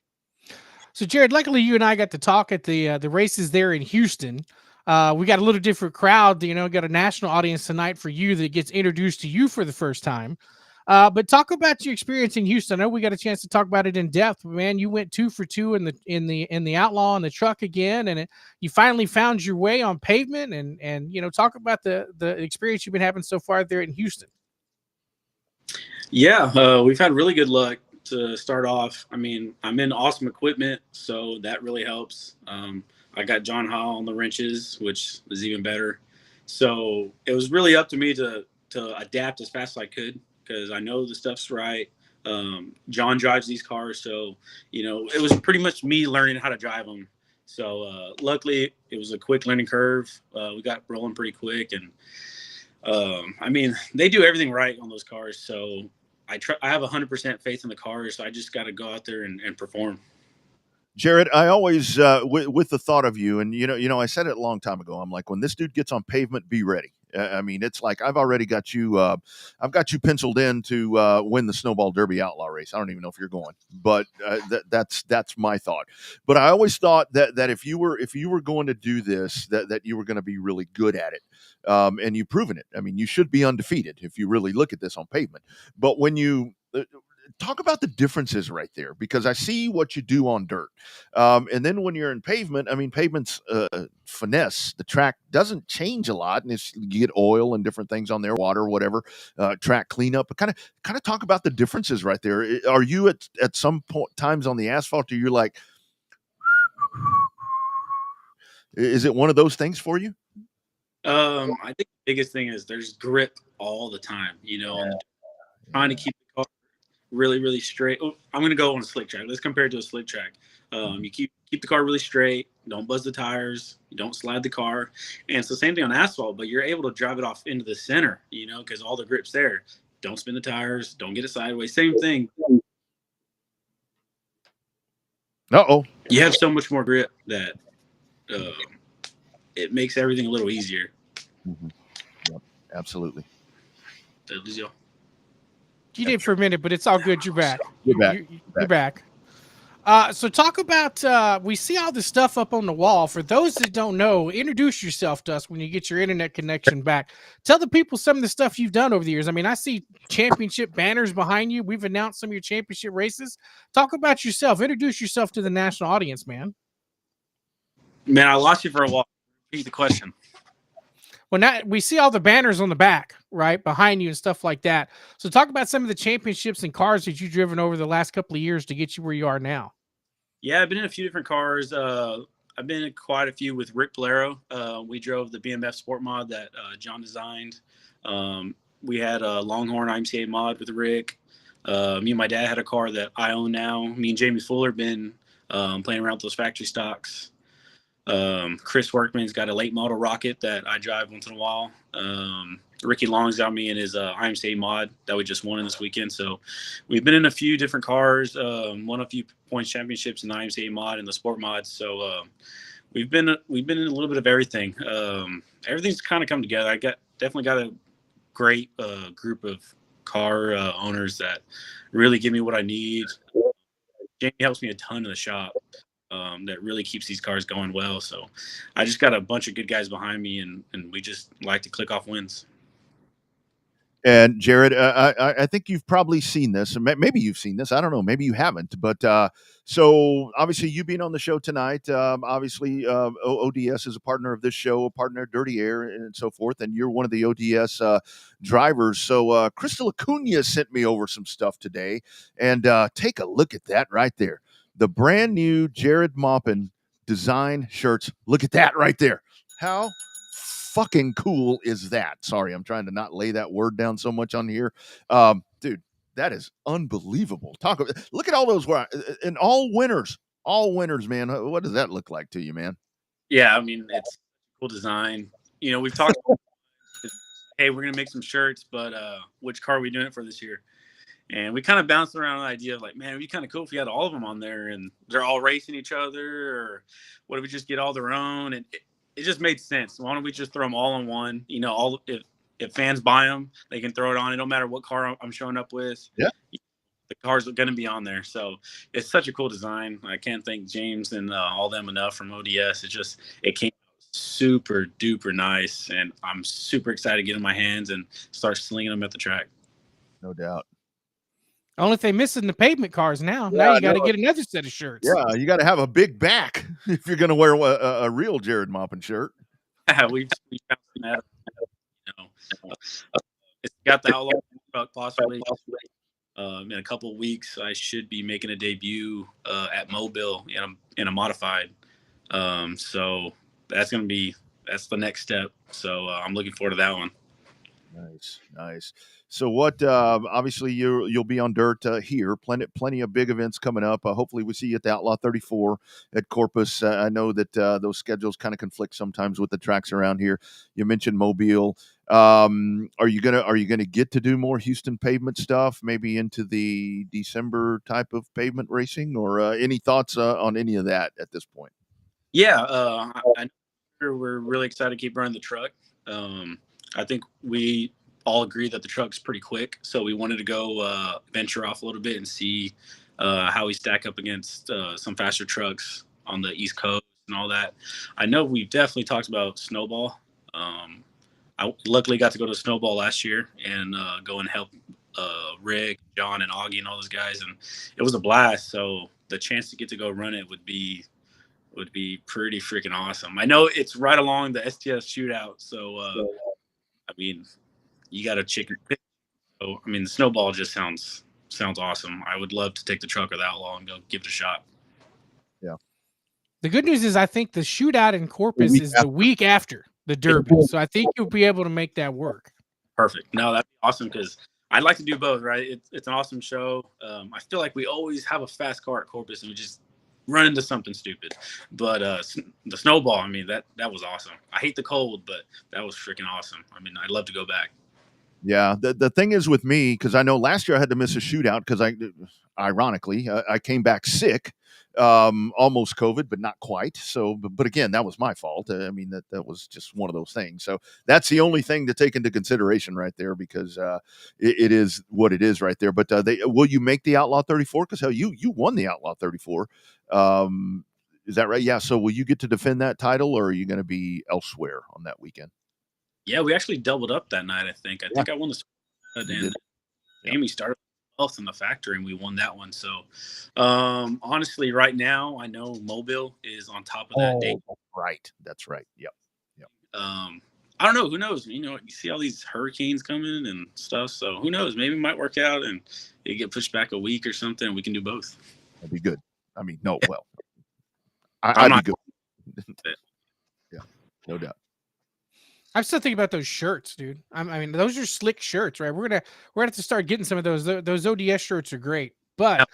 So, Jared, luckily you and I got to talk at the races there in Houston. We got a little different crowd. Got a national audience tonight for you that gets introduced to you for the first time. But talk about your experience in Houston. I know we got a chance to talk about it in depth, but man, you went 2 for 2 in the Outlaw and the truck again, and you finally found your way on pavement. And talk about the experience you've been having so far there in Houston. Yeah, we've had really good luck to start off. I mean, I'm in awesome equipment, so that really helps. I got John Hall on the wrenches, which is even better. So it was really up to me to adapt as fast as I could, because I know the stuff's right. John drives these cars, so it was pretty much me learning how to drive them. So luckily, it was a quick learning curve. We got rolling pretty quick, and I mean, they do everything right on those cars. So I have 100% faith in the cars. So I just got to go out there and perform. Jared, I always, with the thought of you, and I said it a long time ago. I'm like, when this dude gets on pavement, be ready. I mean, it's like I've already got you. I've got you penciled in to win the Snowball Derby Outlaw race. I don't even know if you're going, but that's my thought. But I always thought that if you were going to do this, that you were going to be really good at it, and you've proven it. I mean, you should be undefeated if you really look at this on pavement. But when you talk about the differences right there, because I see what you do on dirt. And then when you're in pavement, I mean, pavement's finesse. The track doesn't change a lot, and you get oil and different things on there, water, whatever, track cleanup. But kind of talk about the differences right there. Are you at some point times on the asphalt, or you're like, is it one of those things for you? I think the biggest thing is there's grip all the time, trying to keep the car really, really straight. Oh, I'm going to go on a slick track. Let's compare it to a slick track. You keep the car really straight. Don't buzz the tires. You don't slide the car. And it's the same thing on asphalt, but you're able to drive it off into the center, because all the grip's there. Don't spin the tires. Don't get it sideways. Same thing. Uh-oh. You have so much more grip that it makes everything a little easier. Mm-hmm. Yep, absolutely. Did I lose y'all? You did for a minute, but it's all good. You're back. You're back. So talk about, we see all this stuff up on the wall. For those that don't know, introduce yourself to us when you get your internet connection back. Tell the people some of the stuff you've done over the years. I mean, I see championship banners behind you. We've announced some of your championship races. Talk about yourself. Introduce yourself to the national audience, man. Man, I lost you for a while. Repeat the question. Well, now we see all the banners on the back, right, behind you and stuff like that. So talk about some of the championships and cars that you've driven over the last couple of years to get you where you are now. Yeah, I've been in a few different cars. I've been in quite a few with Rick Bolero. We drove the BMF Sport Mod that John designed. We had a Longhorn IMCA mod with Rick. Me and my dad had a car that I own now. Me and Jamie Fuller been playing around with those factory stocks. Chris Workman's got a late model rocket that I drive once in a while. Ricky Long's got me in his IMCA mod that we just won in this weekend. So we've been in a few different cars, won a few points championships in the IMCA mod and the sport mods. So we've been in a little bit of everything. Everything's kind of come together. I definitely got a great group of car owners that really give me what I need. Jamie helps me a ton in the shop. That really keeps these cars going well. So I just got a bunch of good guys behind me, and we just like to click off wins. And Jared, I think you've probably seen this, and maybe you've seen this. I don't know. Maybe you haven't. But so obviously you being on the show tonight, obviously ODS is a partner of this show, a partner of Dirty Air and so forth. And you're one of the ODS drivers. So Crystal Acuna sent me over some stuff today, and take a look at that right there. The brand new Jared Maupin design shirts. Look at that right there. How fucking cool is that? Sorry, I'm trying to not lay that word down so much on here. Dude, that is unbelievable. Look at all those, and all winners, man. What does that look like to you, man? Yeah, I mean, it's cool design. We've talked about, hey, we're going to make some shirts, but which car are we doing it for this year? And we kind of bounced around the idea of like, man, it'd be kind of cool if we had all of them on there and they're all racing each other, or what if we just get all their own? And it just made sense. Why don't we just throw them all in one? If fans buy them, they can throw it on. It don't matter what car I'm showing up with. Yeah, the cars are going to be on there. So it's such a cool design. I can't thank James and all them enough from ODS. It came out super duper nice, and I'm super excited to get in my hands and start slinging them at the track. No doubt. Only thing missing the pavement cars now. Now you got to get another set of shirts. Yeah, you got to have a big back if you're going to wear a real Jared Maupin shirt. we found that. It's got the outlaw truck possibly. In a couple of weeks, I should be making a debut at Mobile in a modified. So that's the next step. So I'm looking forward to that one. Nice. So what? Obviously, you'll be on dirt here. Plenty of big events coming up. Hopefully, we see you at the Outlaw 34 at Corpus. I know that those schedules kind of conflict sometimes with the tracks around here. You mentioned Mobile. Are you gonna get to do more Houston pavement stuff? Maybe into the December type of pavement racing, or any thoughts on any of that at this point? Yeah, we're really excited to keep running the truck. I think we all agree that the truck's pretty quick, so we wanted to go venture off a little bit and see how we stack up against some faster trucks on the East Coast and all that. I know we've definitely talked about Snowball. I luckily got to go to Snowball last year and go and help Rick, John, and Augie and all those guys, and it was a blast. So the chance to get to go run it would be pretty freaking awesome. I know it's right along the STS shootout, so I mean, you got a chicken. So I mean, the snowball just sounds awesome. I would love to take the truck or the outlaw and go give it a shot. Yeah. The good news is I think the shootout in Corpus is the week after the Derby, so I think you'll be able to make that work. Perfect. No, that'd be awesome because I'd like to do both, right? It's an awesome show. I feel like we always have a fast car at Corpus and we just run into something stupid. But the snowball, I mean, that was awesome. I hate the cold, but that was freaking awesome. I mean, I'd love to go back. Yeah, the thing is with me, because I know last year I had to miss a shootout because ironically, I came back sick, almost COVID, but not quite. So, but again, that was my fault. I mean, that was just one of those things. So that's the only thing to take into consideration right there, because it is what it is right there. But will you make the Outlaw 34? Because hell, you won the Outlaw 34. Is that right? Yeah. So will you get to defend that title, or are you going to be elsewhere on that weekend? Yeah, we actually doubled up that night, I think. I think I won the and Amy started both in the factory, and we won that one. So, honestly, right now, I know Mobile is on top of that date. Right. That's right. Yep. I don't know. Who knows? You know, you see all these hurricanes coming and stuff. So, who knows? Maybe it might work out, and it get pushed back a week or something, and we can do both. That'd be good. I mean, no, well, I'd be good. Yeah, no doubt. I'm still thinking about those shirts, dude. I mean, those are slick shirts, right? We're gonna have to start getting some of those. Those ODS shirts are great. But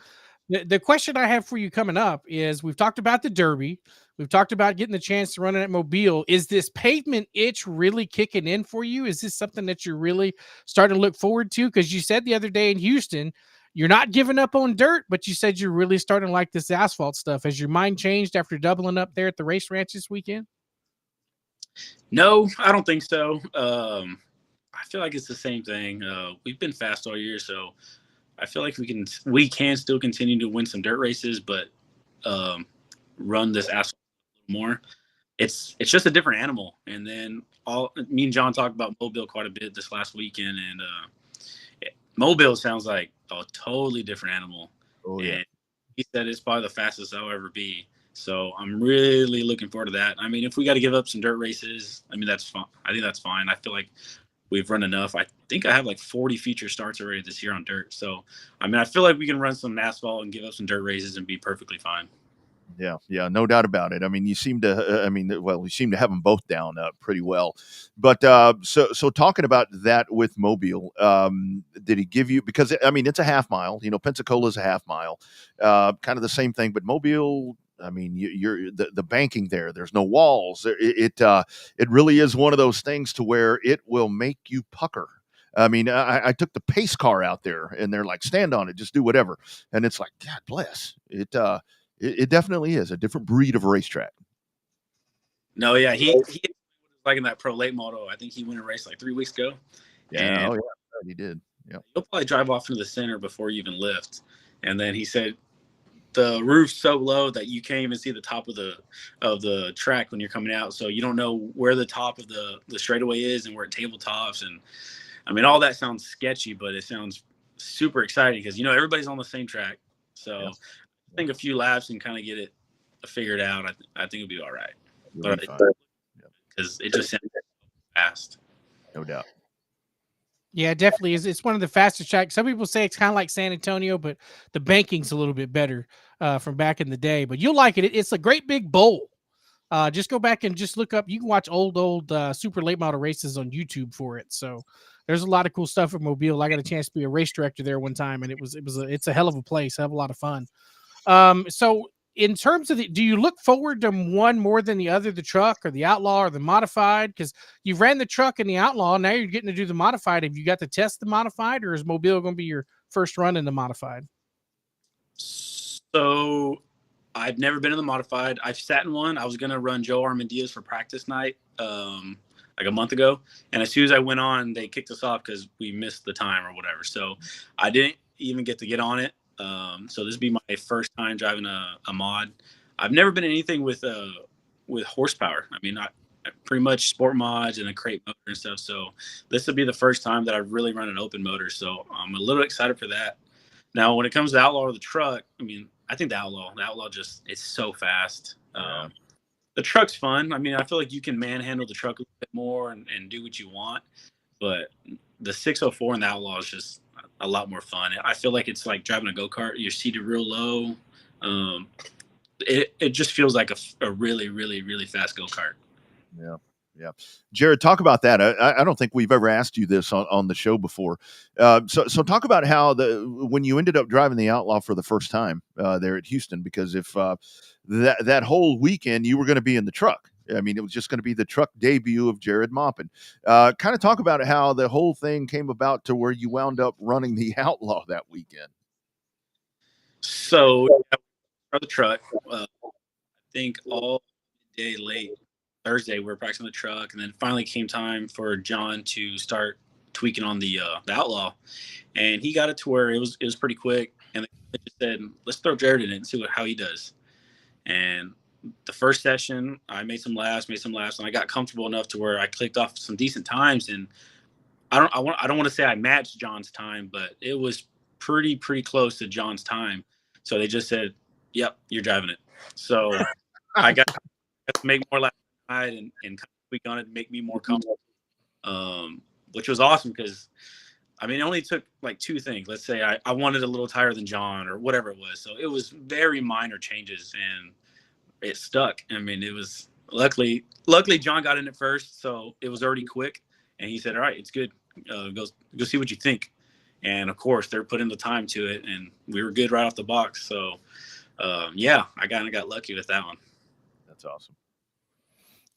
the question I have for you coming up is: we've talked about the Derby, we've talked about getting the chance to run it at Mobile. Is this pavement itch really kicking in for you? Is this something that you're really starting to look forward to? Because you said the other day in Houston, you're not giving up on dirt, but you said you're really starting to like this asphalt stuff. Has your mind changed after doubling up there at the race ranch this weekend? No, I don't think so. I feel like it's the same thing. We've been fast all year, so I feel like we can still continue to win some dirt races, but run this asphalt more. It's just a different animal. And then me and John talked about Mobile quite a bit this last weekend, and Mobile sounds like a totally different animal. Oh yeah. And he said it's probably the fastest I'll ever be. So I'm really looking forward to that. I mean, if we got to give up some dirt races, I mean, that's fine. I think that's fine. I feel like we've run enough. I think I have like 40 feature starts already this year on dirt. So, I mean, I feel like we can run some asphalt and give up some dirt races and be perfectly fine. Yeah, no doubt about it. I mean, you seem to have them both down pretty well. But so talking about that with Mobile, did he give you, because I mean, it's a half mile, you know, Pensacola's a half mile, kind of the same thing, but Mobile, I mean, you're the banking there. There's no walls. It really is one of those things to where it will make you pucker. I mean, I took the pace car out there, and they're like, stand on it, just do whatever, and it's like, God bless it. It definitely is a different breed of racetrack. No, yeah, he was like in that pro late model. I think he won a race like 3 weeks ago. Yeah, he did. Yeah, he'll probably drive off into the center before you even lift. And then he said the roof's so low that you can't even see the top of the track when you're coming out. So you don't know where the top of the straightaway is and where it tabletops. And I mean, all that sounds sketchy, but it sounds super exciting because, you know, everybody's on the same track. So I think a few laps and kind of get it figured out. I think it'll be all right. Because it just sounds fast. No doubt. Yeah, it definitely is. It's one of the fastest tracks. Some people say it's kind of like San Antonio, but the banking's a little bit better from back in the day. But you'll like it. It's a great big bowl. Just go back and just look up. You can watch old super late model races on YouTube for it. So there's a lot of cool stuff at Mobile. I got a chance to be a race director there one time, and it's a hell of a place. I have a lot of fun. So in terms of do you look forward to one more than the other, the truck or the Outlaw or the modified? Because you ran the truck and the Outlaw. Now you're getting to do the modified. Have you got to test the modified, or is Mobile going to be your first run in the modified? So I've never been in the modified. I've sat in one. I was going to run Joe Armendariz for practice night like a month ago. And as soon as I went on, they kicked us off because we missed the time or whatever. So I didn't even get to get on it. So this would be my first time driving a mod. I've never been in anything with horsepower. I mean, pretty much sport mods and a crate motor and stuff. So this will be the first time that I've really run an open motor. So I'm a little excited for that. Now, when it comes to Outlaw or the truck, I mean, I think the Outlaw just, it's so fast. The truck's fun. I mean, I feel like you can manhandle the truck a little bit more and do what you want. But the 604 and the Outlaw is just a lot more fun. I feel like it's like driving a go-kart. You're seated real low. It just feels like a really, really, really fast go-kart. Yeah. Yeah. Jared, talk about that. I don't think we've ever asked you this on the show before. So talk about how when you ended up driving the Outlaw for the first time there at Houston, because if that whole weekend you were going to be in the truck. I mean, it was just going to be the truck debut of Jared Maupin. Kind of talk about how the whole thing came about to where you wound up running the Outlaw that weekend. So the truck, I think all day late Thursday, we were practicing the truck, and then finally came time for John to start tweaking on the Outlaw, and he got it to where it was pretty quick. And they just said, "Let's throw Jared in it and see how he does." And the first session, I made some laps, and I got comfortable enough to where I clicked off some decent times. And I don't want to say I matched John's time, but it was pretty close to John's time. So they just said, "Yep, you're driving it." So I got to make more laps and kind of tweak on it to make me more comfortable, which was awesome because, I mean, it only took like two things. Let's say I wanted a little higher than John or whatever it was. So it was very minor changes and it stuck. I mean, it was luckily John got in it first. So it was already quick. And he said, "All right, it's good. Go see what you think." And of course they're putting the time to it and we were good right off the box. So yeah, I kind of got lucky with that one. That's awesome.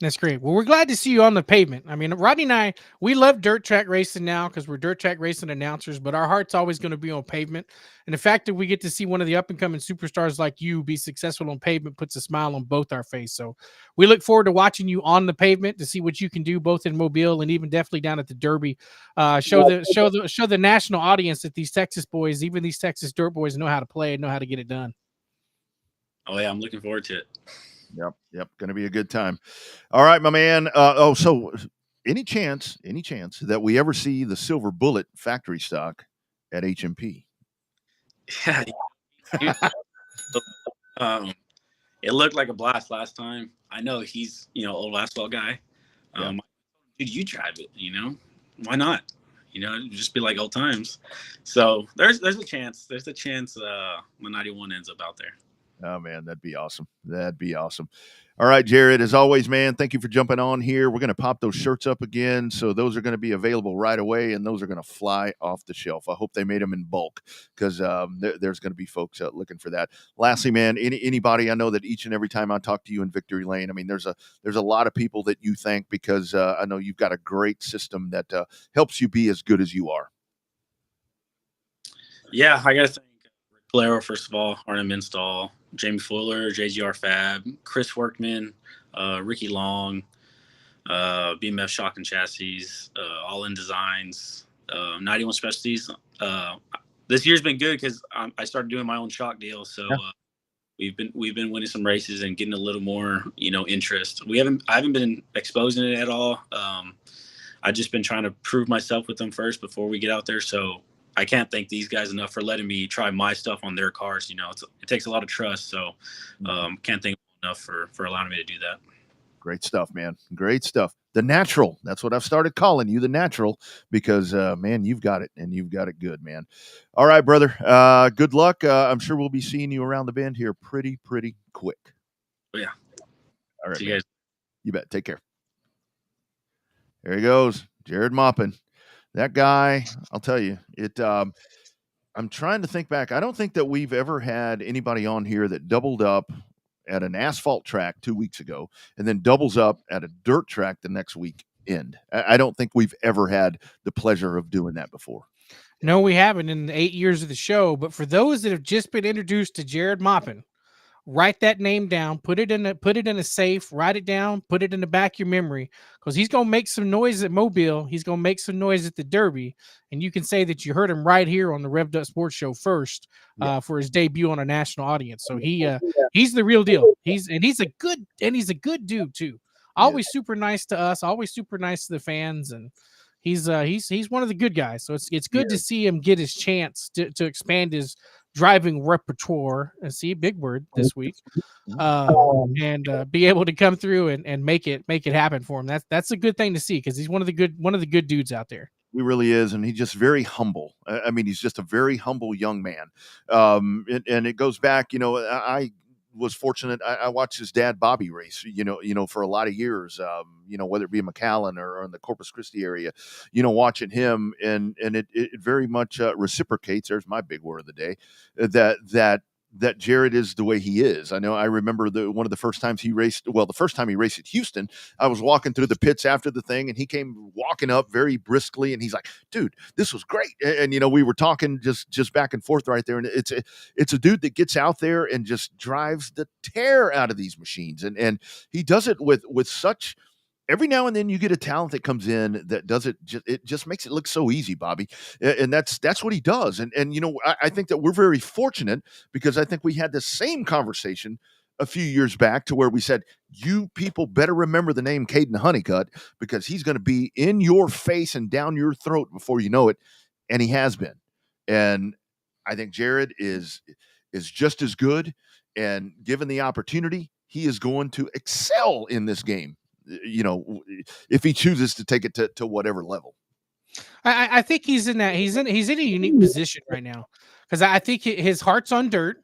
That's great. Well, we're glad to see you on the pavement. I mean, Rodney and I, we love dirt track racing now because we're dirt track racing announcers, but our heart's always going to be on pavement. And the fact that we get to see one of the up-and-coming superstars like you be successful on pavement puts a smile on both our face. So we look forward to watching you on the pavement to see what you can do both in Mobile and even definitely down at the Derby. Show the national audience that these Texas boys, even these Texas dirt boys, know how to play and know how to get it done. Oh yeah, I'm looking forward to it. Yep. Going to be a good time. All right, my man. So any chance that we ever see the Silver Bullet factory stock at HMP? Yeah. It looked like a blast last time. I know he's, old asphalt guy. Dude, you drive it, why not? Just be like old times. So there's a chance. There's a chance the 91 ends up out there. Oh, man, that'd be awesome. All right, Jared, as always, man, thank you for jumping on here. We're going to pop those shirts up again. So those are going to be available right away, and those are going to fly off the shelf. I hope they made them in bulk because there's going to be folks out looking for that. Lastly, man, anybody I know that each and every time I talk to you in Victory Lane, I mean, there's a lot of people that you thank because I know you've got a great system that helps you be as good as you are. Yeah, I got to thank Rick Valero, first of all, Arnhem Install, Jamie Fuller, JGR Fab, Chris Workman, Ricky Long, BMF Shock and Chassis, All In Designs, 91 Specialties. This year's been good because I started doing my own shock deal, so we've been winning some races and getting a little more interest. I haven't been exposing it at all. I've just been trying to prove myself with them first before we get out there. So I can't thank these guys enough for letting me try my stuff on their cars. It takes a lot of trust. So can't thank them enough for allowing me to do that. Great stuff, man. Great stuff. The Natural. That's what I've started calling you, the Natural, because, man, you've got it, and you've got it good, man. All right, brother. Good luck. I'm sure we'll be seeing you around the bend here pretty quick. Oh, yeah. All right, see you guys. You bet. Take care. There he goes, Jared Maupin. That guy, I'll tell you, I'm trying to think back. I don't think that we've ever had anybody on here that doubled up at an asphalt track 2 weeks ago and then doubles up at a dirt track the next weekend. I don't think we've ever had the pleasure of doing that before. No, we haven't in the 8 years of the show. But for those that have just been introduced to Jared Maupin, write that name down, put it in a safe, write it down, put it in the back of your memory, because he's going to make some noise at Mobile. He's going to make some noise at the Derby. And you can say that you heard him right here on the Revved Up Sports Show first for his debut on a national audience. So he's the real deal. He's a good dude too. always super nice to us, always super nice to the fans, and he's one of the good guys. So it's good to see him get his chance to expand his driving repertoire. And see, big word this week. And be able to come through and make it happen for him. That's a good thing to see, because he's one of the good dudes out there. He really is, and he's just very humble. I mean, he's just a very humble young man. And it goes back, I was fortunate. I watched his dad Bobby race, for a lot of years. Whether it be in McAllen or in the Corpus Christi area, watching him, and it very much reciprocates. There's my big word of the day. That Jared is the way he is. I remember one of the first times he raced. Well, the first time he raced at Houston, I was walking through the pits after the thing, and he came walking up very briskly, and he's like, "Dude, this was great." And we were talking just back and forth right there. And it's a dude that gets out there and just drives the tear out of these machines, and he does it with such. Every now and then you get a talent that comes in that does it. It just makes it look so easy, Bobby, and that's what he does. And I think that we're very fortunate, because I think we had the same conversation a few years back, to where we said, you people better remember the name Caden Honeycutt, because he's going to be in your face and down your throat before you know it, and he has been. And I think Jared is just as good, and given the opportunity, he is going to excel in this game. If he chooses to take it to whatever level. I think he's in a unique position right now, because I think his heart's on dirt,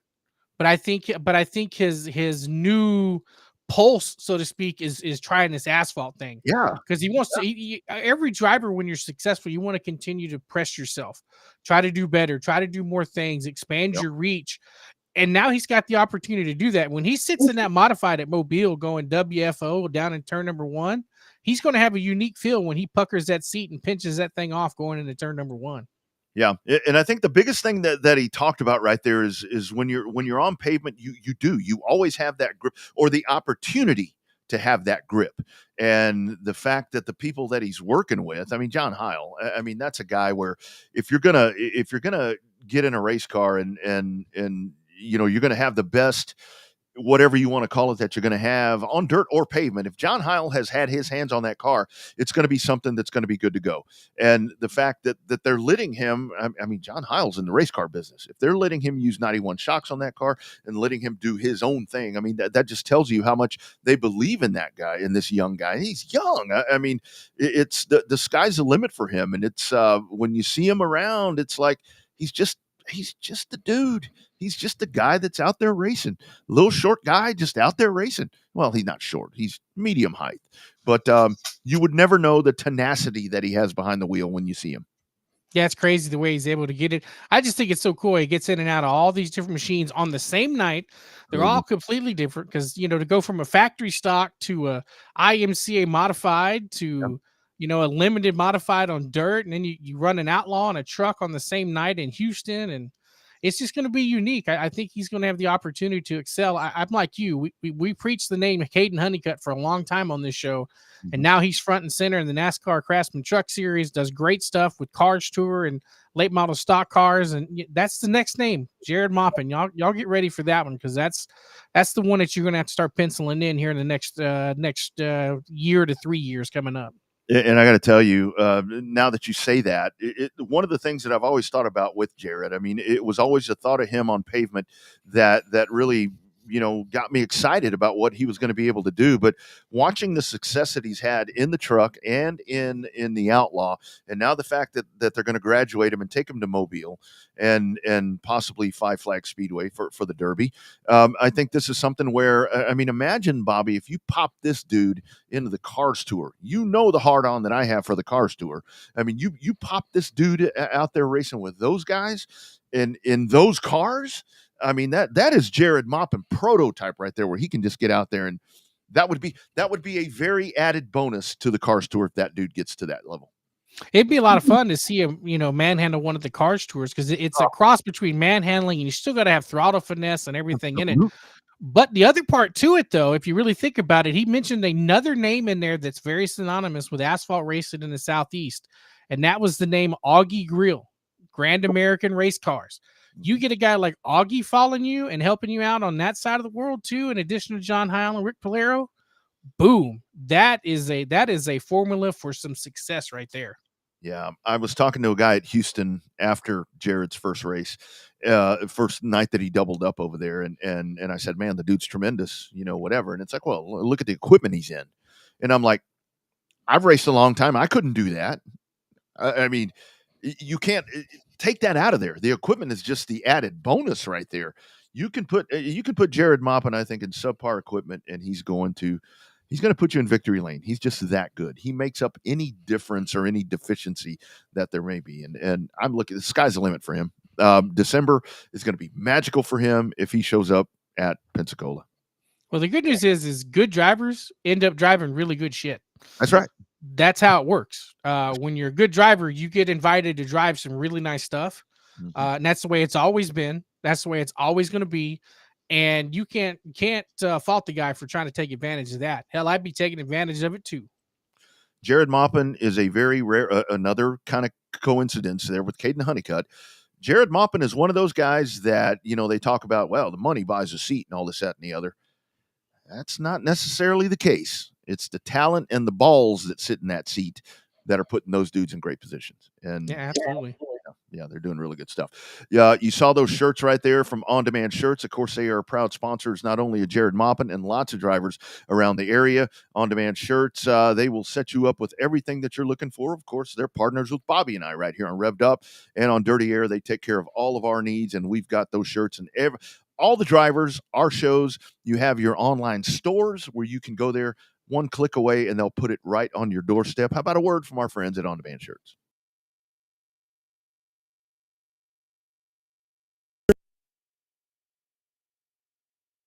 but I think his new pulse, so to speak, is trying this asphalt thing. Yeah, because he wants to. Every driver, when you're successful, you want to continue to press yourself, try to do better, try to do more things, expand your reach. And now he's got the opportunity to do that. When he sits in that modified at Mobile going WFO down in turn number 1, he's going to have a unique feel when he puckers that seat and pinches that thing off going into turn number 1. Yeah, and I think the biggest thing that he talked about right there is when you're on pavement, you always have that grip, or the opportunity to have that grip. And the fact that the people that he's working with, I mean, John Heil, I mean, that's a guy where if you're gonna get in a race car and you're going to have the best, whatever you want to call it, that you're going to have on dirt or pavement. If John Heil has had his hands on that car, it's going to be something that's going to be good to go. And the fact that they're letting him, I mean, John Heil's in the race car business. If they're letting him use 91 shocks on that car and letting him do his own thing, I mean, that just tells you how much they believe in that guy, in this young guy. He's young. I mean, it's the sky's the limit for him. And it's when you see him around, it's like he's just the dude. He's just the guy that's out there racing. Little short guy just out there racing. Well, he's not short. He's medium height. But you would never know the tenacity that he has behind the wheel when you see him. Yeah, it's crazy the way he's able to get it. I just think it's so cool. He gets in and out of all these different machines on the same night. They're all completely different, because, to go from a factory stock to a IMCA modified to, a limited modified on dirt, and then you run an outlaw on a truck on the same night in Houston, and it's just going to be unique. I think he's going to have the opportunity to excel. I'm like you. We preached the name Caden Honeycutt for a long time on this show, and now he's front and center in the NASCAR Craftsman Truck Series, does great stuff with Cars Tour and late model stock cars, and that's the next name, Jared Maupin. Y'all get ready for that one, because that's the one that you're going to have to start penciling in here in the next year to 3 years coming up. And I got to tell you, now that you say that, one of the things that I've always thought about with Jared, I mean, it was always the thought of him on pavement that really, got me excited about what he was going to be able to do. But watching the success that he's had in the truck and in the Outlaw, and now the fact that they're going to graduate him and take him to Mobile and possibly Five Flag Speedway for the Derby. I think this is something where, I mean, imagine, Bobby, if you pop this dude into the Cars Tour, the hard on that I have for the Cars Tour. I mean, you pop this dude out there racing with those guys in those cars. I mean, that is Jared Maupin prototype right there, where he can just get out there, and that would be a very added bonus to the Cars Tour if that dude gets to that level. It'd be a lot of fun to see him, manhandle one of the Cars Tours, because it's a cross between manhandling, and you still got to have throttle finesse and everything in it. But the other part to it, though, if you really think about it, he mentioned another name in there that's very synonymous with asphalt racing in the Southeast, and that was the name Augie Grill, Grand American Race Cars. You get a guy like Augie following you and helping you out on that side of the world too, in addition to John Heil and Rick Polero. boom, that is a formula for some success right there. Yeah, I was talking to a guy at Houston after Jared's first race, first night that he doubled up over there, and I said, "Man, the dude's tremendous, whatever." And it's like, well, look at the equipment he's in, and I'm like, I've raced a long time, I couldn't do that. I mean, you can't take that out of there. The equipment is just the added bonus right there. You can put Jared Maupin, I think, in subpar equipment, and he's going to put you in victory lane. He's just that good. He makes up any difference or any deficiency that there may be. And I'm looking, the sky's the limit for him. December is going to be magical for him if he shows up at Pensacola. Well, the good news is good drivers end up driving really good shit. That's right. That's how it works. When you're a good driver, you get invited to drive some really nice stuff. And that's the way it's always been. That's the way it's always going to be. And you can't fault the guy for trying to take advantage of that. Hell, I'd be taking advantage of it too. Jared Maupin is a very rare, another kind of coincidence there with Caden Honeycutt. Jared Maupin is one of those guys that, they talk about, well, the money buys a seat and all this, that, and the other. That's not necessarily the case. It's the talent and the balls that sit in that seat that are putting those dudes in great positions. And yeah, absolutely. Yeah, they're doing really good stuff. Yeah, you saw those shirts right there from On Demand Shirts. Of course, they are proud sponsors not only of Jared Maupin and lots of drivers around the area. On Demand Shirts, they will set you up with everything that you're looking for. Of course, they're partners with Bobby and I right here on Revved Up and on Dirty Air. They take care of all of our needs, and we've got those shirts and all the drivers, our shows. You have your online stores where you can go there one click away, and they'll put it right on your doorstep. How about a word from our friends at On Demand Shirts?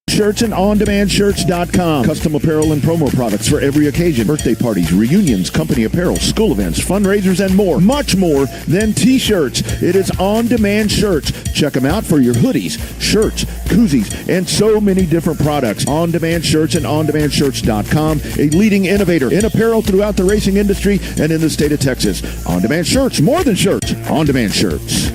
Shirts and OnDemandShirts.com. Custom apparel and promo products for every occasion. Birthday parties, reunions, company apparel, school events, fundraisers, and more. Much more than T-shirts. It is On Demand Shirts. Check them out for your hoodies, shirts, koozies, and so many different products. On Demand Shirts and OnDemandShirts.com. A leading innovator in apparel throughout the racing industry and in the state of Texas. On Demand Shirts, more than shirts. On Demand Shirts.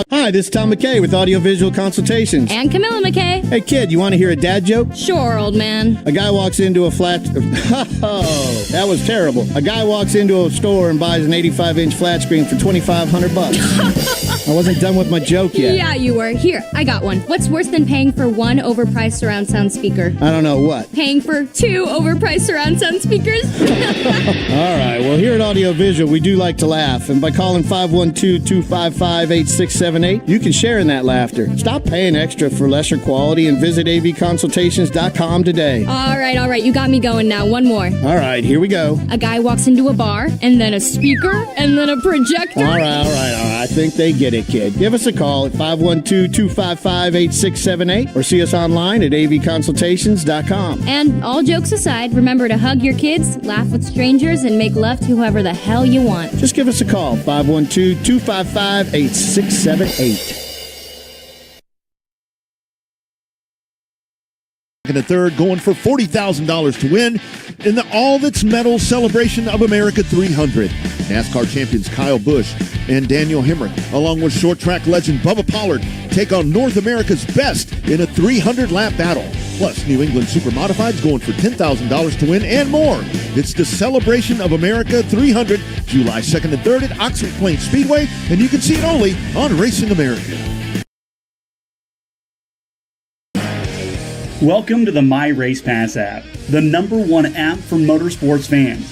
Hi, this is Tom McKay with Audiovisual Consultations. And Camilla McKay. Hey, kid, you want to hear a dad joke? Sure, old man. A guy walks into a flat... Oh, that was terrible. A guy walks into a store and buys an 85-inch flat screen for $2,500. I wasn't done with my joke yet. Yeah, you were. Here, I got one. What's worse than paying for one overpriced surround sound speaker? I don't know what. Paying for two overpriced surround sound speakers? All right, well, here at Audiovisual, we do like to laugh. And by calling 512-255-8678, you can share in that laughter. Stop paying extra for lesser quality and visit avconsultations.com today. All right. You got me going now. One more. All right, here we go. A guy walks into a bar, and then a speaker, and then a projector. All right. I think they get it, kid. Give us a call at 512-255-8678 or see us online at avconsultations.com. And all jokes aside, remember to hug your kids, laugh with strangers, and make love to whoever the hell you want. Just give us a call, 512-255-8678. And a third, going for $40,000 to win in the All That's Metal Celebration of America 300. NASCAR champions Kyle Busch and Daniel Hemrick, along with short track legend Bubba Pollard, take on North America's best in a 300-lap battle. Plus, New England Super Modifieds going for $10,000 to win and more. It's the Celebration of America 300, July 2nd and 3rd at Oxford Plains Speedway, and you can see it only on Racing America. Welcome to the My Race Pass app, the #1 app for motorsports fans.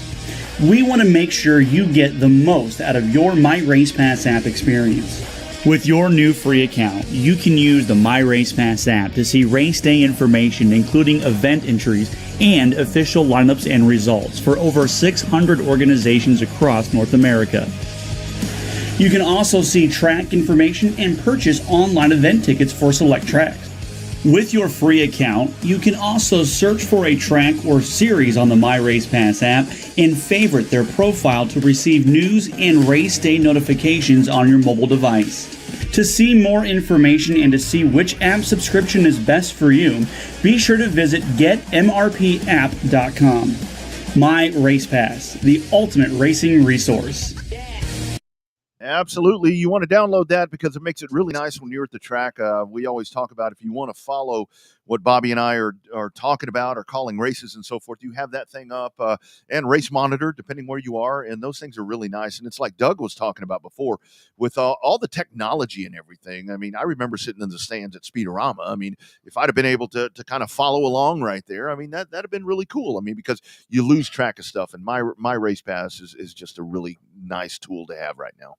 We want to make sure you get the most out of your My Race Pass app experience. With your new free account, you can use the My Race Pass app to see race day information, including event entries and official lineups and results for over 600 organizations across North America. You can also see track information and purchase online event tickets for select tracks. With your free account, you can also search for a track or series on the My Race Pass app and favorite their profile to receive news and race day notifications on your mobile device. To see more information and to see which app subscription is best for you, be sure to visit getmrpapp.com. My Race Pass, the ultimate racing resource. Absolutely. You want to download that because it makes it really nice when you're at the track. We always talk about if you want to follow what Bobby and I are talking about or calling races and so forth, you have that thing up and race monitor, depending where you are. And those things are really nice. And it's like Doug was talking about before with all the technology and everything. I mean, I remember sitting in the stands at Speedorama. I mean, if I'd have been able to kind of follow along right there, I mean, that'd have been really cool. I mean, because you lose track of stuff. And my race pass is just a really nice tool to have right now.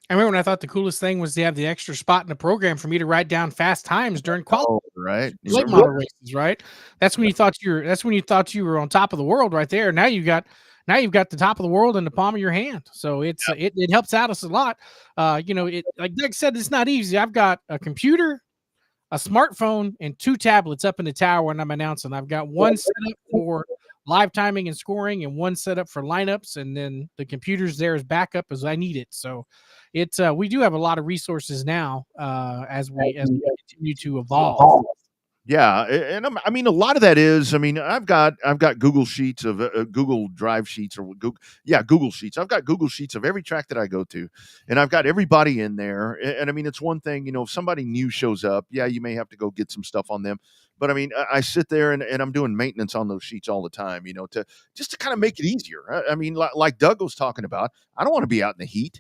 I remember when I thought the coolest thing was to have the extra spot in the program for me to write down fast times during quality. Oh, right. Late model races, right? That's when you thought you were on top of the world right there. Now you've got the top of the world in the palm of your hand. So it helps out us a lot. Like Doug said, it's not easy. I've got a computer, a smartphone, and 2 tablets up in the tower when I'm announcing. I've got one set up for live timing and scoring and one set up for lineups, and then the computer's there as backup as I need it. So it's we do have a lot of resources now as we continue to evolve. Yeah, and I mean, a lot of that is, I mean, I've got Google Sheets of Google Drive Sheets or Google Sheets. I've got Google Sheets of every track that I go to, and I've got everybody in there. And I mean, it's one thing, if somebody new shows up, you may have to go get some stuff on them. But I mean, I sit there and I'm doing maintenance on those sheets all the time, to kind of make it easier. I mean, like Doug was talking about, I don't want to be out in the heat.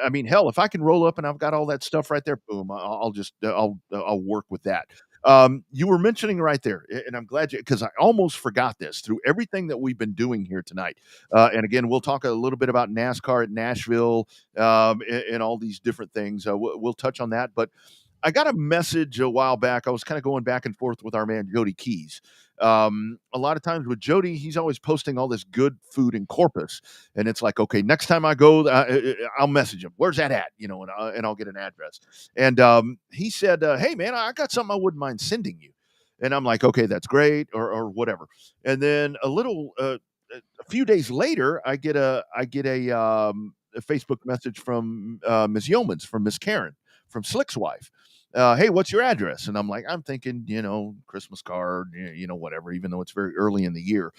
I mean, hell, if I can roll up and I've got all that stuff right there, boom, I'll work with that. You were mentioning right there, and I'm glad because I almost forgot this through everything that we've been doing here tonight. And again, we'll talk a little bit about NASCAR at Nashville and all these different things. We'll touch on that. But I got a message a while back. I was kind of going back and forth with our man, Jody Keys. A lot of times with Jody, he's always posting all this good food in Corpus. And it's like, okay, next time I go, I'll message him. Where's that at? And I'll get an address. And he said, hey, man, I got something I wouldn't mind sending you. And I'm like, okay, that's great or whatever. And then a few days later, I get a Facebook message from Ms. Yeomans, from Miss Karen, from Slick's wife. Hey, what's your address? And I'm like, I'm thinking, Christmas card, whatever, even though it's very early in the year.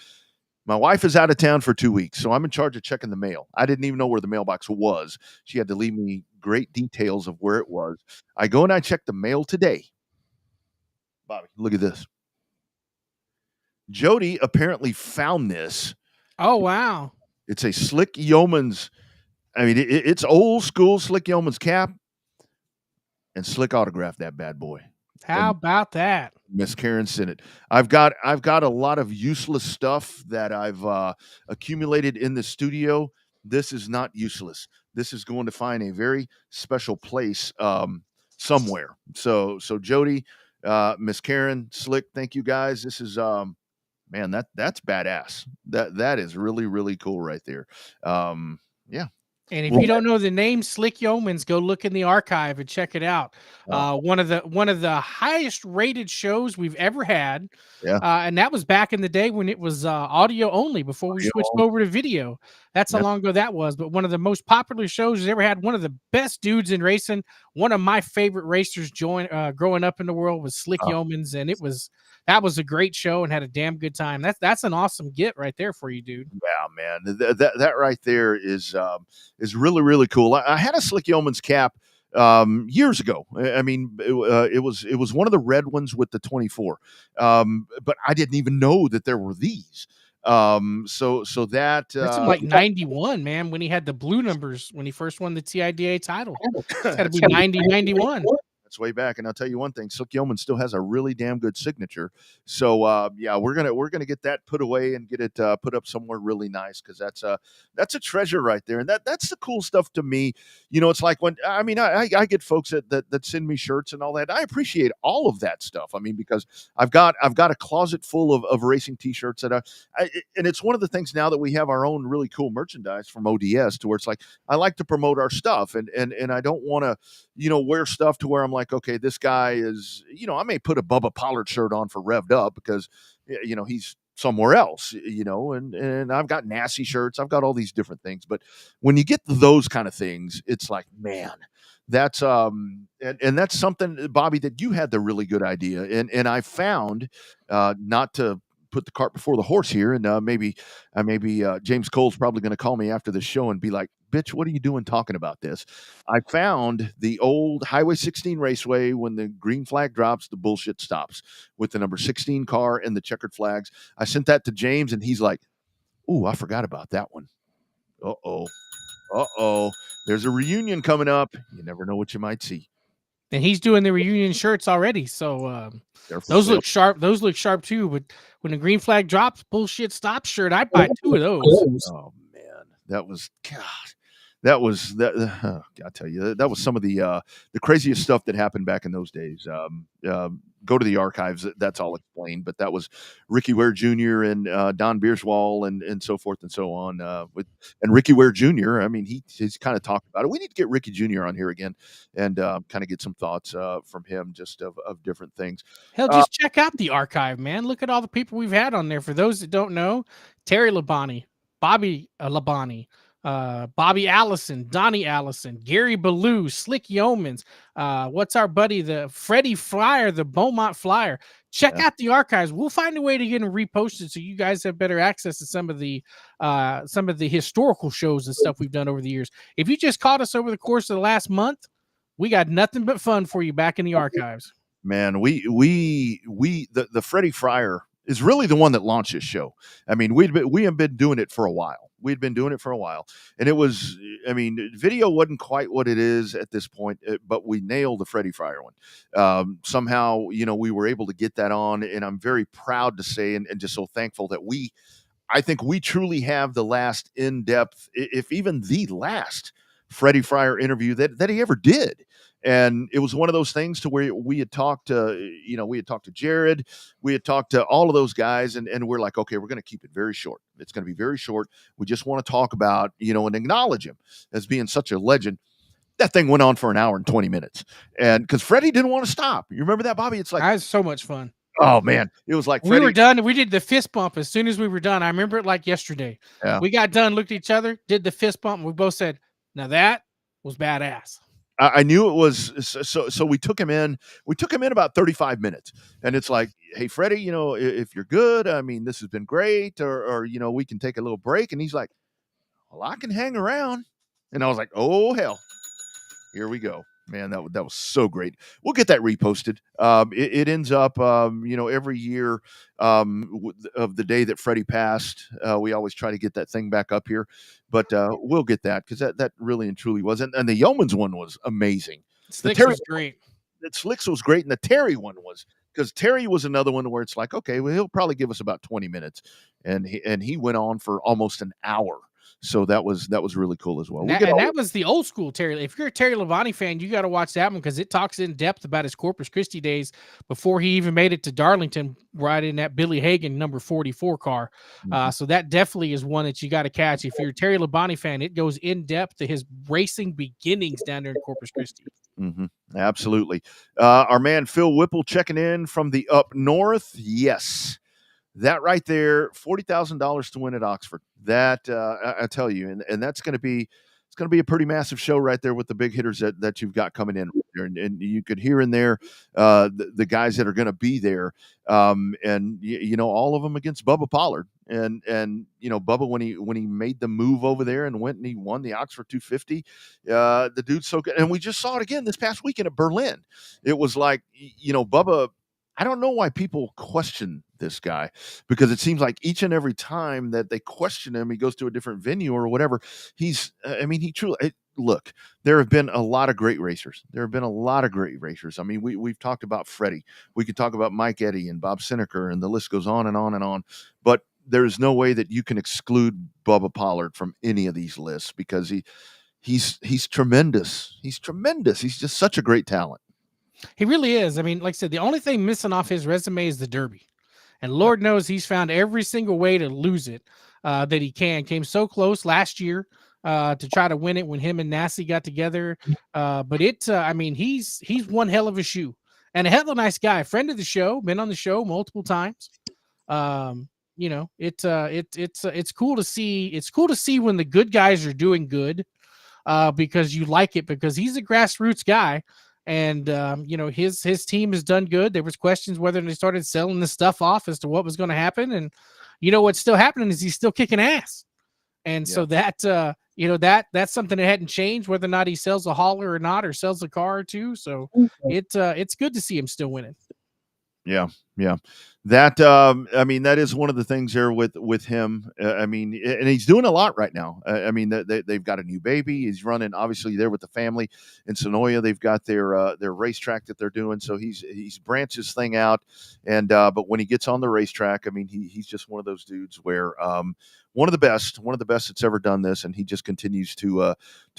My wife is out of town for 2 weeks, so I'm in charge of checking the mail. I didn't even know where the mailbox was. She had to leave me great details of where it was. I go and I check the mail today. Bobby, look at this. Jody apparently found this. Oh, wow. It's a Slick Yeomans. I mean, it's old school Slick Yeomans cap. And Slick autographed that bad boy. How about that? Miss Karen sent it. I've got a lot of useless stuff that I've accumulated in the studio. This is not useless. This is going to find a very special place somewhere. So Jody, Miss Karen, Slick, thank you guys. This is man, that's badass. That is really, really cool right there. Yeah. And if you don't know the name Slick Yeomans, go look in the archive and check it out. One of the highest rated shows we've ever had. Yeah. And that was back in the day when it was audio only before we switched over to video. That's how long ago that was. But one of the most popular shows we've ever had. One of the best dudes in racing. One of my favorite racers growing up in the world was Slick Yeomans, and that was a great show and had a damn good time. That's an awesome get right there for you, dude. Yeah, man. That right there is really, really cool. I had a Slick Yeomans cap years ago. I mean, it was one of the red ones with the 24. But I didn't even know that there were these. So that that's in like 91, man, when he had the blue numbers when he first won the TIDA title. It's got to be 90, 91. That's way back. And I'll tell you one thing, Slick Yeoman still has a really damn good signature. So we're gonna get that put away and get it put up somewhere really nice, because that's a treasure right there. And that's the cool stuff to me. It's like when I get folks that send me shirts and all that. I appreciate all of that stuff. I mean, because I've got a closet full of racing t-shirts that and it's one of the things now that we have our own really cool merchandise from ODS, to where it's like I like to promote our stuff, and I don't want to wear stuff to where I'm like, okay, this guy is, I may put a Bubba Pollard shirt on for Revved Up because, he's somewhere else, and I've got NASI shirts. I've got all these different things. But when you get those kind of things, it's like, man, that's, and that's something, Bobby, that you had the really good idea. And I found, not to put the cart before the horse here, and maybe James Cole's probably going to call me after the show and be like, bitch, what are you doing talking about this? I found the old Highway 16 raceway. When the green flag drops, the bullshit stops with the number 16 car and the checkered flags. I sent that to James, and he's like, ooh, I forgot about that one. Uh-oh. There's a reunion coming up. You never know what you might see. And he's doing the reunion shirts already. So those look sharp. Those look sharp too. But when the green flag drops, bullshit stop shirt, I'd buy 2 of those. Oh man, that was God. That was that. I tell you, that was some of the craziest stuff that happened back in those days. Go to the archives; that's all explained. But that was Ricky Ware Jr. and Don Bierswall and so forth and so on. And Ricky Ware Jr. I mean, he's kind of talked about it. We need to get Ricky Jr. on here again and kind of get some thoughts from him, just of different things. Hell, just check out the archive, man. Look at all the people we've had on there. For those that don't know, Terry Labonte, Bobby Labonte, Bobby Allison, Donnie Allison, Gary Ballou, Slick Yeomans. What's our buddy, the Freddie Flyer, the Beaumont Flyer? Check out the archives. We'll find a way to get them reposted so you guys have better access to some of the historical shows and stuff we've done over the years. If you just caught us over the course of the last month, we got nothing but fun for you back in the archives. Man, the Freddie Fryer is really the one that launched this show. I mean, we have been doing it for a while. We'd been doing it for a while, and it was, I mean, video wasn't quite what it is at this point, but we nailed the Freddie Fryer one. Somehow, we were able to get that on, and I'm very proud to say, and just so thankful that I think we truly have the last in-depth, if even the last Freddie Fryer interview that he ever did. And it was one of those things to where we had talked to, Jared, we had talked to all of those guys, and we're like, okay, we're going to keep it very short. It's going to be very short. We just want to talk about, and acknowledge him as being such a legend. That thing went on for an hour and 20 minutes. And because Freddie didn't want to stop. You remember that, Bobby? It's like, that was so much fun. Oh man, it was like Freddie, we were done. We did the fist bump as soon as we were done. I remember it like yesterday. Yeah. We got done, looked at each other, did the fist bump, and we both said, now that was badass. I knew it was. So we took him in. We took him in about 35 minutes, and it's like, hey, Freddie, if you're good, I mean, this has been great, or we can take a little break. And he's like, well, I can hang around. And I was like, oh hell, here we go, man. That was so great. We'll get that reposted. It ends up, every year of the day that Freddie passed, we always try to get that thing back up here. But we'll get that, because that really and truly was. And the Yeomans one was amazing. Slicks was great. Slicks was great. And the Terry one was, because Terry was another one where it's like, okay, well, he'll probably give us about 20 minutes. And he went on for almost an hour. So that was really cool as well. That was the old school Terry. If you're a Terry Labonte fan, you got to watch that one, because it talks in depth about his Corpus Christi days before he even made it to Darlington, right in that Billy Hagan number 44 car. So that definitely is one that you got to catch. If you're a Terry Labonte fan, it goes in depth to his racing beginnings down there in Corpus Christi. Mm-hmm. Absolutely. Our man Phil Whipple checking in from the up north. Yes. That right there, $40,000 to win at Oxford. That I tell you, and that's going to be a pretty massive show right there with the big hitters that you've got coming in right there. And you could hear in there the guys that are going to be there, and all of them against Bubba Pollard. And Bubba, when he made the move over there and went and he won the Oxford 250, the dude's so good. And we just saw it again this past weekend at Berlin. It was like, Bubba. I don't know why people question this guy, because it seems like each and every time that they question him, he goes to a different venue or whatever. He truly, look, there have been a lot of great racers. I mean, we've talked about Freddie. We could talk about Mike Eddy and Bob Sineker, and the list goes on and on and on. But there's no way that you can exclude Bubba Pollard from any of these lists, because he's tremendous. He's tremendous. He's just such a great talent. He really is. I mean, like I said, the only thing missing off his resume is the Derby. And Lord knows he's found every single way to lose it that he can. Came so close last year to try to win it when him and Nasty got together. But he's one hell of a shoe. And a hell of a nice guy. Friend of the show, been on the show multiple times. It's cool to see. It's cool to see when the good guys are doing good, because you like it, because he's a grassroots guy. And, his team has done good. There was questions whether they started selling the stuff off as to what was going to happen. And, what's still happening is he's still kicking ass. And so that that's something that hadn't changed, whether or not he sells a hauler or not, or sells a car or two. So it's good to see him still winning. Yeah, yeah. That I mean, that is one of the things there with him. I mean, and he's doing a lot right now. I mean, they've got a new baby. He's running obviously there with the family in Sonoya. They've got their racetrack that they're doing. So he's branched his thing out. And but when he gets on the racetrack, I mean, he's just one of those dudes where one of the best that's ever done this, and he just continues to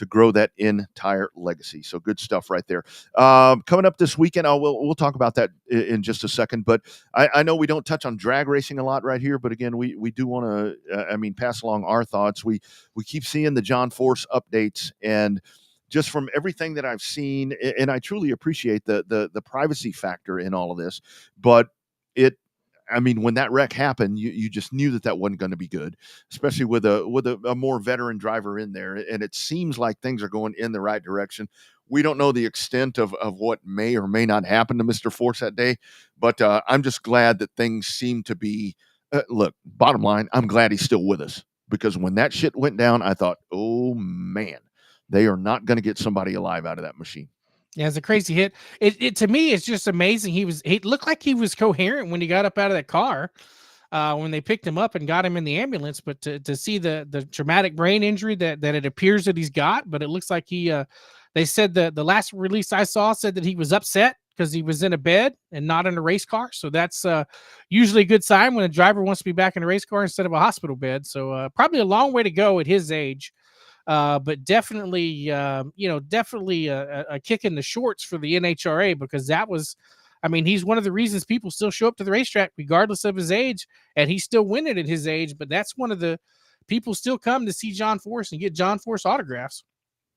grow that entire legacy. So good stuff right there. Coming up this weekend, we'll talk about that in just a second. But I know we don't touch on drag racing a lot right here, but again, we do want to, pass along our thoughts. We keep seeing the John Force updates, and just from everything that I've seen, and I truly appreciate the privacy factor in all of this, but when that wreck happened, you just knew that wasn't going to be good, especially with a more veteran driver in there. And it seems like things are going in the right direction. We don't know the extent of what may or may not happen to Mr. Force that day, but I'm just glad that things seem to be, look, bottom line, I'm glad he's still with us, because when that shit went down, I thought, oh man, they are not going to get somebody alive out of that machine. Yeah, it's a crazy hit. It to me, it's just amazing. He looked like he was coherent when he got up out of that car, when they picked him up and got him in the ambulance. But to see the traumatic brain injury that it appears that he's got, but it looks like they said the last release I saw said that he was upset because he was in a bed and not in a race car. So that's usually a good sign when a driver wants to be back in a race car instead of a hospital bed. So probably a long way to go at his age. But definitely, definitely a kick in the shorts for the NHRA, because that was, he's one of the reasons people still show up to the racetrack regardless of his age, and he's still winning at his age. But that's one of the people still come to see John Force and get John Force autographs.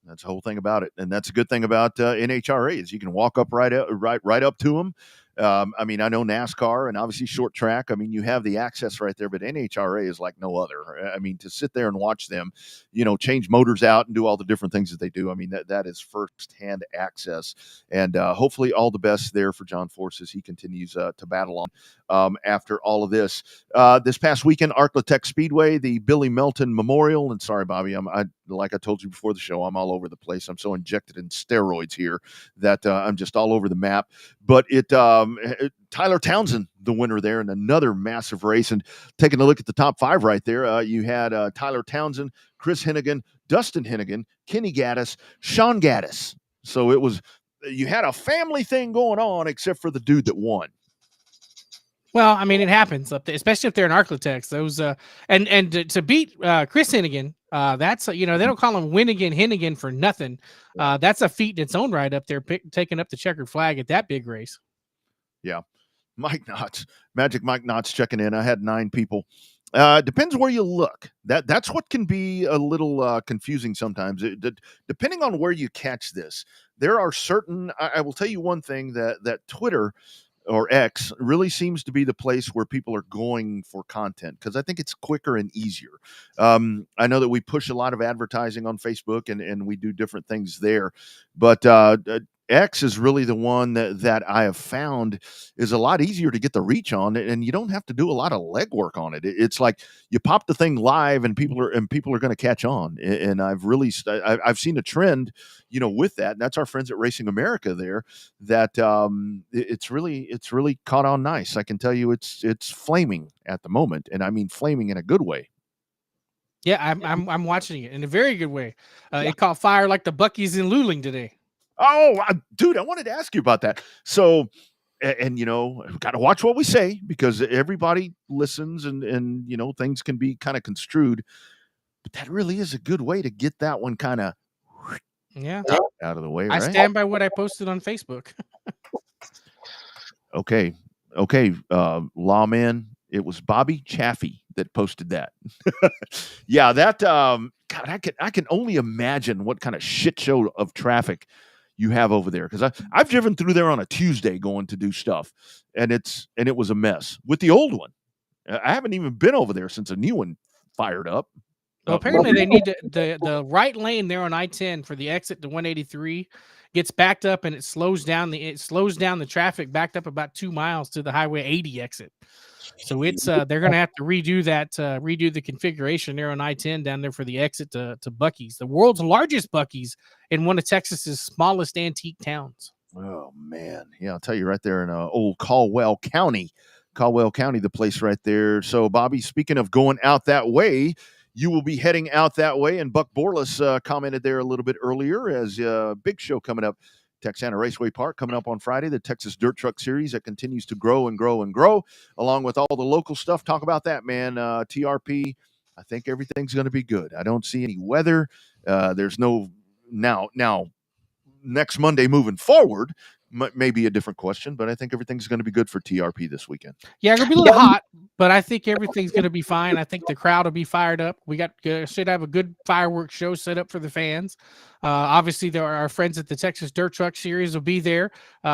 That's the whole thing about it, and that's a good thing about NHRA is you can walk up right up to them. I know NASCAR and obviously short track. You have the access right there, but NHRA is like no other. To sit there and watch them, change motors out and do all the different things that they do. That is firsthand access, and hopefully all the best there for John Force as he continues to battle on after all of this. This past weekend, Arclatech Speedway, the Billy Melton Memorial, and sorry, Bobby, like I told you before the show, I'm all over the place. I'm so injected in steroids here that I'm just all over the map. But Tyler Townsend, the winner there, in another massive race. And taking a look at the top five right there, you had Tyler Townsend, Chris Hennigan, Dustin Hennigan, Kenny Gaddis, Sean Gaddis. So you had a family thing going on, except for the dude that won. Well, it happens up there, especially if they're in Arclatex. Those and to beat Chris Hennigan, that's they don't call him Hennigan for nothing. That's a feat in its own right up there, taking up the checkered flag at that big race. Yeah, Mike Knotts, Magic Mike Knotts checking in. I had 9 people. Depends where you look. That's what can be a little confusing sometimes. Depending on where you catch this, there are certain. I will tell you one thing that Twitter or X really seems to be the place where people are going for content, because I think it's quicker and easier. I know that we push a lot of advertising on Facebook and we do different things there, but X is really the one that I have found is a lot easier to get the reach on, and you don't have to do a lot of legwork on it. It's like you pop the thing live, and people are going to catch on. And I've seen a trend, with that. And that's our friends at Racing America there. That it's really caught on nice. I can tell you, it's flaming at the moment, and I mean flaming in a good way. Yeah, I'm watching it in a very good way. It caught fire like the Buc-ee's in Luling today. Oh, dude, I wanted to ask you about that. So, and got to watch what we say, because everybody listens and things can be kind of construed, but that really is a good way to get that one kind of out of the way. I right? stand by what I posted on Facebook. Okay. Lawman, it was Bobby Chaffee that posted that. Yeah, that, God, I can only imagine what kind of shit show of traffic you have over there, because I've driven through there on a Tuesday going to do stuff, and it was a mess with the old one. I haven't even been over there since a new one fired up. Well, apparently they need the right lane there on I-10 for the exit to 183 gets backed up and it slows down the traffic backed up about 2 miles to the Highway 80 exit. So it's they're going to have to redo the configuration there on I-10 down there for the exit to Buc-ee's, the world's largest Buc-ee's in one of Texas's smallest antique towns. Oh man, yeah, I'll tell you right there in old Caldwell County, the place right there. So, Bobby, speaking of going out that way, you will be heading out that way, and Buck Borlas commented there a little bit earlier as a big show coming up. Texana Raceway Park coming up on Friday, the Texas Dirt Truck Series that continues to grow and grow and grow, along with all the local stuff. Talk about that, man. TRP, I think everything's going to be good. I don't see any weather. There's no now next Monday moving forward may be a different question, but I think everything's going to be good for TRP this weekend. Yeah, it's going to be a little hot, but I think everything's going to be fine. I think the crowd will be fired up. We should have a good fireworks show set up for the fans. Obviously, there are our friends at the Texas Dirt Truck Series will be there.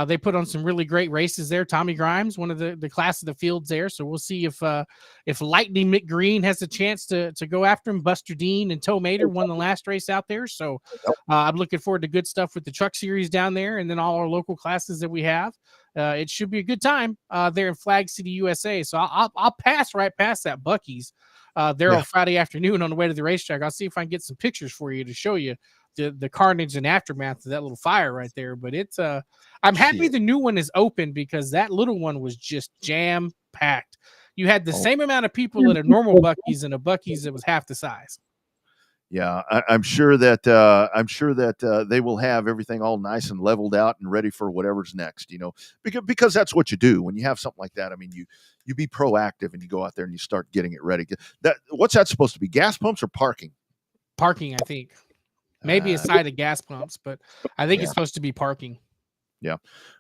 They put on some really great races there. Tommy Grimes, one of the class of the fields there. So we'll see if Lightning McGreen has a chance to go after him. Buster Dean and Toe Mater won the last race out there. So I'm looking forward to good stuff with the Truck Series down there, and then all our local classes that we have. It should be a good time there in Flag City, USA. So I'll pass right past that Buc-ee's there on Friday afternoon on the way to the racetrack. I'll see if I can get some pictures for you to show you the carnage and aftermath of that little fire right there. But it's I'm happy the new one is open because that little one was just jam packed. You had the same amount of people at a normal Buc-ee's and a Buc-ee's that was half the size. Yeah, I'm sure that they will have everything all nice and leveled out and ready for whatever's next. Because that's what you do when you have something like that. I mean, you be proactive and you go out there and you start getting it ready. What's that supposed to be? Gas pumps or parking? Parking, I think. Maybe a side of gas pumps, but I think it's supposed to be parking. Yeah.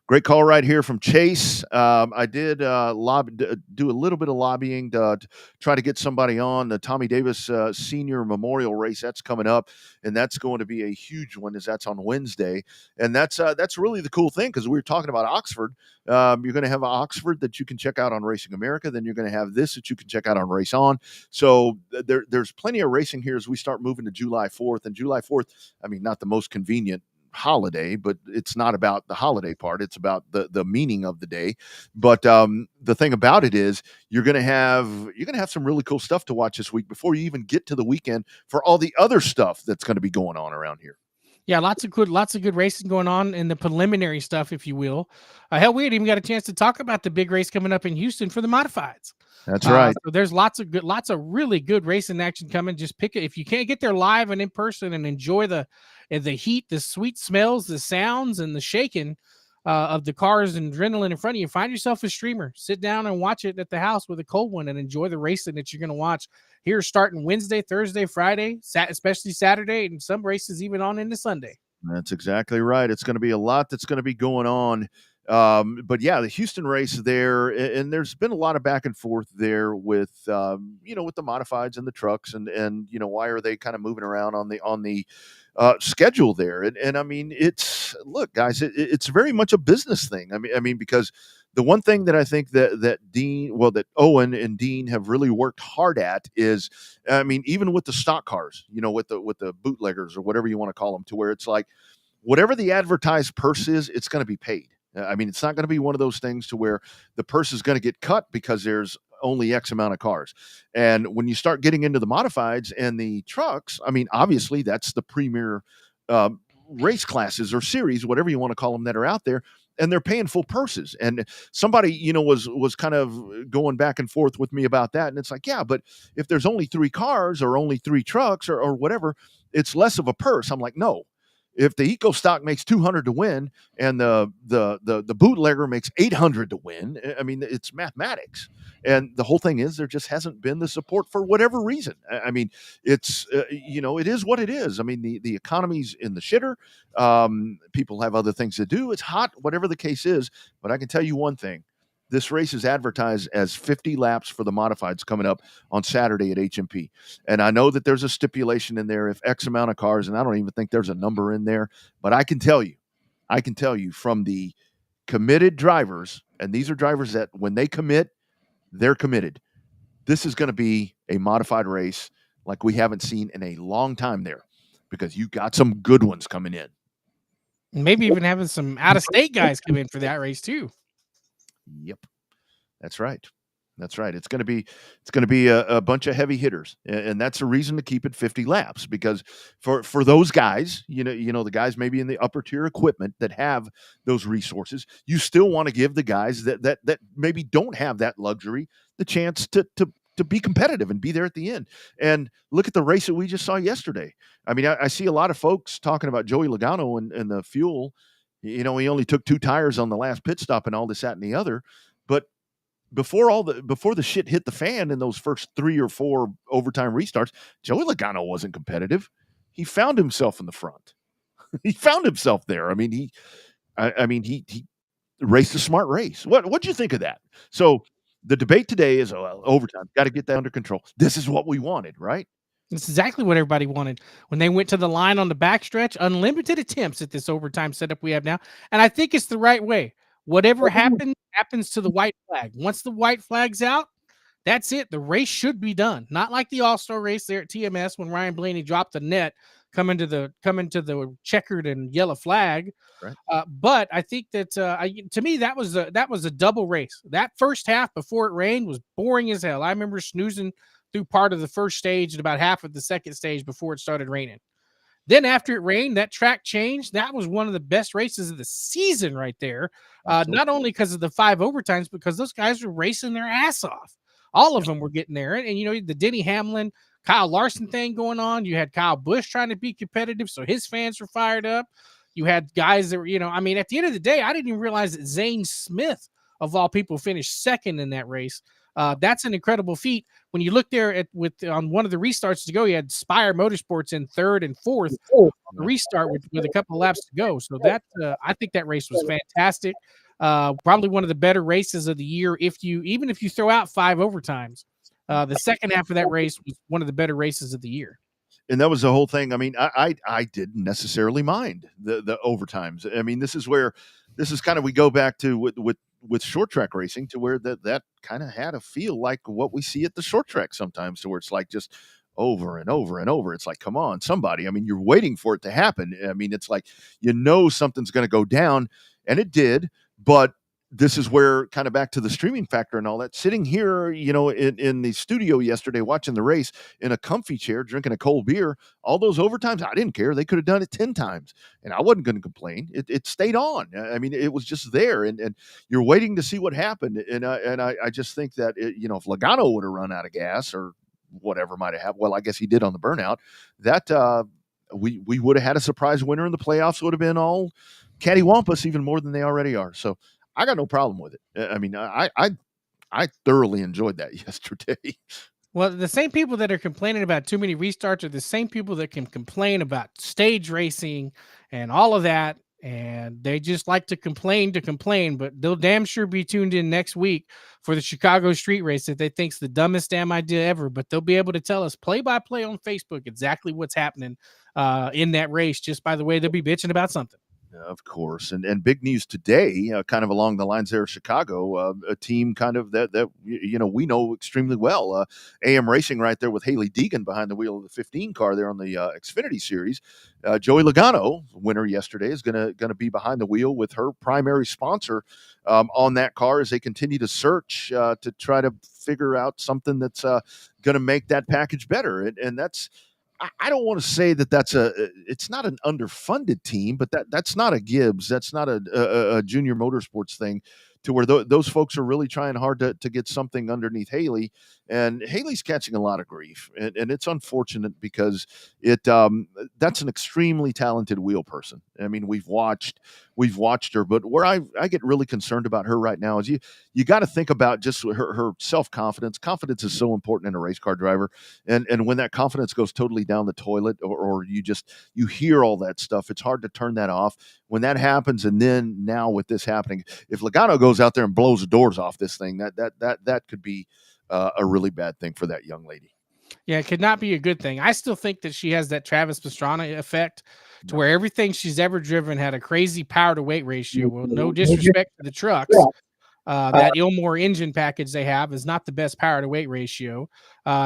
Great call right here from Chase. I did do a little bit of lobbying to try to get somebody on the Tommy Davis Senior Memorial Race. That's coming up, and that's going to be a huge one as that's on Wednesday. And that's really the cool thing because we were talking about Oxford. You're going to have Oxford that you can check out on Racing America. Then you're going to have this that you can check out on Race On. So there's plenty of racing here as we start moving to July 4th. And July 4th, I mean, not the most convenient holiday, but it's not about the holiday part. It's about the meaning of the day. But the thing about it is you're going to have some really cool stuff to watch this week before you even get to the weekend for all the other stuff that's going to be going on around here. Yeah, lots of good racing going on in the preliminary stuff, if you will. Hell, we hadn't even got a chance to talk about the big race coming up in Houston for the modifieds. That's right. So there's lots of really good racing action coming. Just pick it if you can't get there live and in person and enjoy the heat, the sweet smells, the sounds, and the shaking of the cars and adrenaline in front of you. Find yourself a streamer. Sit down and watch it at the house with a cold one and enjoy the racing that you're going to watch here starting Wednesday, Thursday, Friday, especially Saturday, and some races even on into Sunday. That's exactly right. It's going to be a lot that's going to be going on. But yeah, the Houston race there, and there's been a lot of back and forth there with with the modifieds and the trucks, and why are they kind of moving around on the schedule there? And I mean, look, guys, it's very much a business thing. I mean, because the one thing that I think that Owen and Dean have really worked hard at is, I mean, even with the stock cars, with the bootleggers or whatever you want to call them, to where it's like, whatever the advertised purse is, it's going to be paid. I mean, it's not going to be one of those things to where the purse is going to get cut because there's only X amount of cars. And when you start getting into the modifieds and the trucks, I mean, obviously that's the premier race classes or series, whatever you want to call them, that are out there, and they're paying full purses. And somebody, was kind of going back and forth with me about that. And it's like, yeah, but if there's only 3 cars or only 3 trucks or whatever, it's less of a purse. I'm like, no. If the eco stock makes 200 to win and the bootlegger makes 800 to win, I mean, it's mathematics. And the whole thing is there just hasn't been the support for whatever reason. I mean, it's, it is what it is. I mean, the economy's in the shitter. People have other things to do. It's hot, whatever the case is. But I can tell you one thing. This race is advertised as 50 laps for the modifieds coming up on Saturday at HMP. And I know that there's a stipulation in there if X amount of cars, and I don't even think there's a number in there, but I can tell you from the committed drivers, and these are drivers that when they commit, they're committed. This is going to be a modified race like we haven't seen in a long time there, because you got some good ones coming in. Maybe even having some out-of-state guys come in for that race too. Yep, that's right. That's right. It's going to be a bunch of heavy hitters, and that's a reason to keep it 50 laps, because for those guys, the guys maybe in the upper tier equipment that have those resources, you still want to give the guys that maybe don't have that luxury the chance to be competitive and be there at the end. And look at the race that we just saw yesterday. I mean, I see a lot of folks talking about Joey Logano and the fuel. He only took 2 tires on the last pit stop and all this, that, and the other, but before the shit hit the fan in those first 3 or 4 overtime restarts, Joey Logano wasn't competitive. He found himself in the front. He found himself there. I mean, he raced a smart race. What'd you think of that? So the debate today is overtime. Got to get that under control. This is what we wanted, right? It's exactly what everybody wanted when they went to the line on the backstretch. Unlimited attempts at this overtime setup we have now, and I think it's the right way. Whatever happens to the white flag. Once the white flag's out, that's it. The race should be done. Not like the All-Star race there at TMS when Ryan Blaney dropped the net coming to the checkered and yellow flag. Right. But I think that to me that was a double race. That first half before it rained was boring as hell. I remember snoozing through part of the first stage and about half of the second stage before it started raining. Then after it rained, that track changed. That was one of the best races of the season right there. Not only because of the 5 overtimes, because those guys were racing their ass off. All of them were getting there. And the Denny Hamlin, Kyle Larson thing going on. You had Kyle Busch trying to be competitive, so his fans were fired up. You had guys that were, at the end of the day, I didn't even realize that Zane Smith, of all people, finished second in that race. That's an incredible feat. When you look there on one of the restarts to go, you had Spire Motorsports in 3rd and 4th on the restart with a couple of laps to go. So that I think that race was fantastic. Probably one of the better races of the year. Even if you throw out 5 overtimes, the second half of that race was one of the better races of the year. And that was the whole thing. I mean, I didn't necessarily mind the overtimes. I mean, this is kind of, we go back to with short track racing, to where that kind of had a feel like what we see at the short track sometimes, to where it's like just over and over and over. It's like, come on, somebody. I mean, you're waiting for it to happen. I mean, it's like, something's going to go down, and it did. But this is where, kind of back to the streaming factor and all that, sitting here, in the studio yesterday, watching the race in a comfy chair, drinking a cold beer, all those overtimes, I didn't care. They could have done it 10 times and I wasn't going to complain. It stayed on. I mean, it was just there, and you're waiting to see what happened. And I just think that, if Logano would have run out of gas or whatever might have happened, well, I guess he did on the burnout, that we would have had a surprise winner in the playoffs, would have been all cattywampus, even more than they already are. So I got no problem with it. I mean, I thoroughly enjoyed that yesterday. Well, the same people that are complaining about too many restarts are the same people that can complain about stage racing and all of that. And they just like to complain, but they'll damn sure be tuned in next week for the Chicago street race that they think's the dumbest damn idea ever. But they'll be able to tell us play by play on Facebook exactly what's happening in that race. Just by the way, they'll be bitching about something. Of course. And big news today, kind of along the lines there of Chicago, a team kind of that we know extremely well. AM Racing right there with Haley Deegan behind the wheel of the 15 car there on the Xfinity Series. Joey Logano, winner yesterday, is going to be behind the wheel with her primary sponsor on that car as they continue to search to try to figure out something that's going to make that package better. And that's, I don't want to say that it's not an underfunded team, but that's not a Gibbs. That's not a Junior Motorsports thing, to where those folks are really trying hard to get something underneath Haley. And Haley's catching a lot of grief, and it's unfortunate because that's an extremely talented wheel person. I mean, we've watched her, but where I get really concerned about her right now is you got to think about just her self-confidence. Confidence is so important in a race car driver. And when that confidence goes totally down the toilet, or you hear all that stuff, it's hard to turn that off. When that happens, and then now with this happening, if Logano goes out there and blows the doors off this thing, that could be a really bad thing for that young lady. Yeah, it could not be a good thing. I still think that she has that Travis Pastrana effect, to where everything she's ever driven had a crazy power to weight ratio. Well, no disrespect to the trucks, That Ilmore engine package they have is not the best power to weight ratio.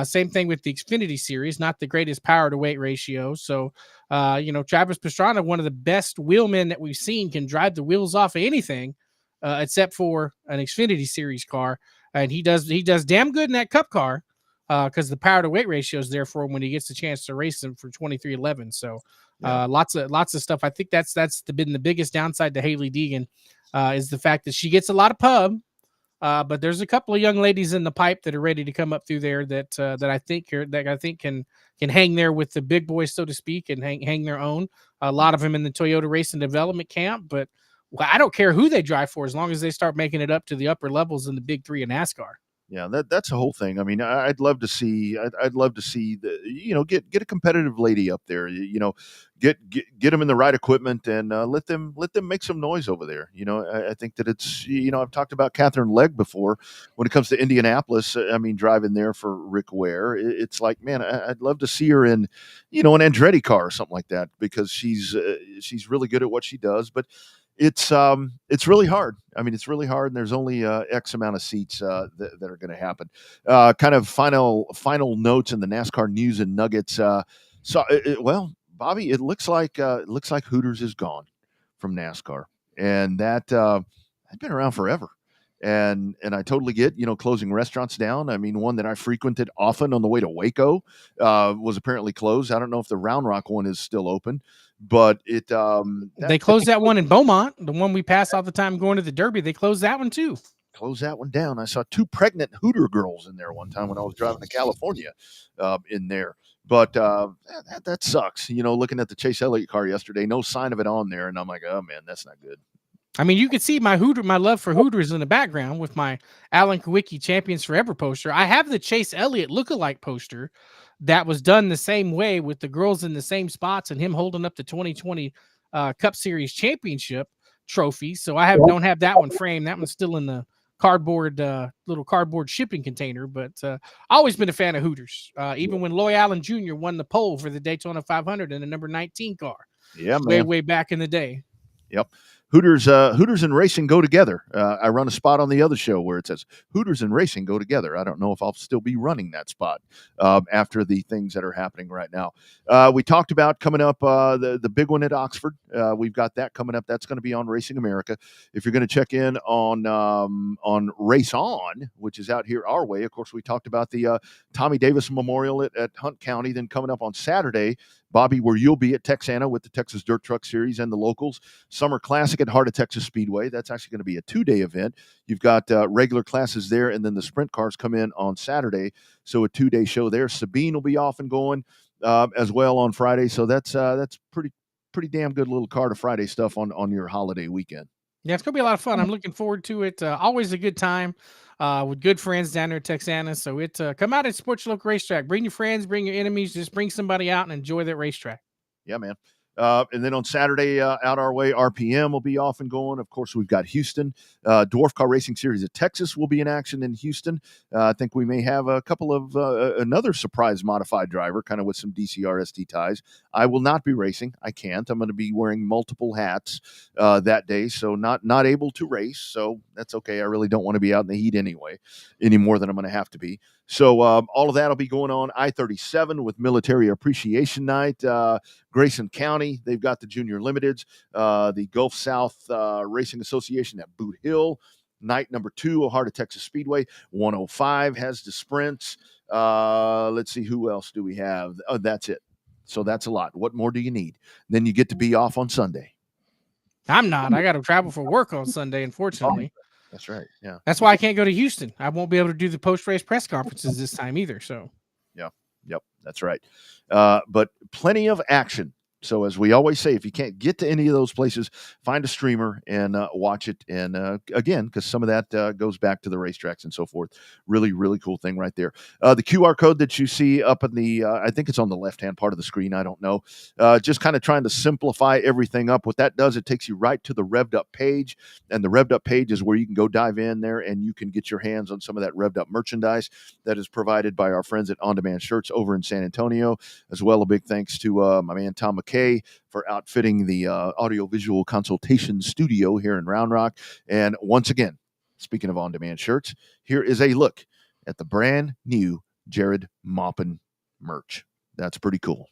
Same thing with the Xfinity series, not the greatest power to weight ratio. So, Travis Pastrana, one of the best wheelmen that we've seen, can drive the wheels off of anything except for an Xfinity series car. And he does damn good in that Cup car because the power to weight ratio is there for him when he gets the chance to race them for 2311. So, lots of stuff. I think that's been the biggest downside to Haley Deegan. Is the fact that she gets a lot of pub, but there's a couple of young ladies in the pipe that are ready to come up through there that I think can hang there with the big boys, so to speak, and hang their own. A lot of them in the Toyota Racing Development Camp, but I don't care who they drive for as long as they start making it up to the upper levels in the big three in NASCAR. Yeah, that's the whole thing. I mean, I'd love to see get a competitive lady up there. Get them in the right equipment and let them make some noise over there. I think that it's I've talked about Catherine Legg before when it comes to Indianapolis. I mean, driving there for Rick Ware, it's like, man, I'd love to see her in an Andretti car or something like that because she's really good at what she does, but. It's really hard. I mean, it's really hard, and there's only X amount of seats that are going to happen. Kind of final notes in the NASCAR news and nuggets. Bobby, it looks like Hooters is gone from NASCAR, and that had been around forever. And I totally get closing restaurants down. I mean, one that I frequented often on the way to Waco was apparently closed. I don't know if the Round Rock one is still open. But they closed that one in Beaumont, the one we pass all the time going to the Derby. They closed that one too. Close that one down. I saw 2 pregnant Hooter girls in there one time when I was driving to California in there. But that sucks. Looking at the Chase Elliott car yesterday, no sign of it on there. And I'm like, oh, man, that's not good. I mean, you can see my love for Hooters in the background with my Alan Kawicki Champions Forever poster. I have the Chase Elliott lookalike poster that was done the same way with the girls in the same spots and him holding up the 2020 Cup Series Championship trophy. So I don't have that one framed. That one's still in the little cardboard shipping container. But always been a fan of Hooters. Even when Loy Allen Jr. won the pole for the Daytona 500 in the number 19 car. Yeah, man. Way back in the day. Yep. Hooters and racing go together. I run a spot on the other show where it says Hooters and racing go together. I don't know if I'll still be running that spot after the things that are happening right now. We talked about coming up the big one at Oxford. We've got that coming up. That's going to be on Racing America. If you're going to check in on Race On, which is out here our way, of course, we talked about the Tommy Davis Memorial at Hunt County. Then coming up on Saturday, Bobby, where you'll be at Texana with the Texas Dirt Truck Series and the locals. Summer Classic at Heart of Texas Speedway. That's actually going to be a 2-day event. You've got regular classes there, and then the sprint cars come in on Saturday. So a 2-day show there. Sabine will be off and going as well on Friday. So that's pretty damn good little car to Friday stuff on your holiday weekend. Yeah, it's going to be a lot of fun. I'm looking forward to it. Always a good time with good friends down there at Texana. So come out and support your local racetrack. Bring your friends, bring your enemies. Just bring somebody out and enjoy that racetrack. Yeah, man. And then on Saturday, out our way, RPM will be off and going. Of course, we've got Houston. Dwarf Car Racing Series of Texas will be in action in Houston. I think we may have a couple of another surprise modified driver, kind of with some DCRST ties. I will not be racing. I can't. I'm going to be wearing multiple hats that day, so not able to race. So that's okay. I really don't want to be out in the heat anyway, any more than I'm going to have to be. So all of that will be going on I-37 with Military Appreciation Night. Grayson County, they've got the Junior Limiteds. The Gulf South Racing Association at Boot Hill. Night number 2, Heart of Texas Speedway. 105 has the sprints. Let's see, who else do we have? Oh, that's it. So that's a lot. What more do you need? Then you get to be off on Sunday. I'm not. I got to travel for work on Sunday, unfortunately. That's right. Yeah. That's why I can't go to Houston. I won't be able to do the post-race press conferences this time either. So. Yeah. Yep. That's right. But plenty of action. So as we always say, if you can't get to any of those places, find a streamer and watch it. And again, because some of that goes back to the racetracks and so forth. Really, really cool thing right there. The QR code that you see up in the, I think it's on the left-hand part of the screen. I don't know. Just kind of trying to simplify everything up. What that does, it takes you right to the Revved Up page. And the Revved Up page is where you can go dive in there and you can get your hands on some of that Revved Up merchandise that is provided by our friends at On Demand Shirts over in San Antonio. As well, a big thanks to my man Tom McKay for outfitting the audiovisual consultation studio here in Round Rock. And once again, Speaking of on-demand shirts, here is a look at the brand new Jared Maupin merch. That's pretty cool.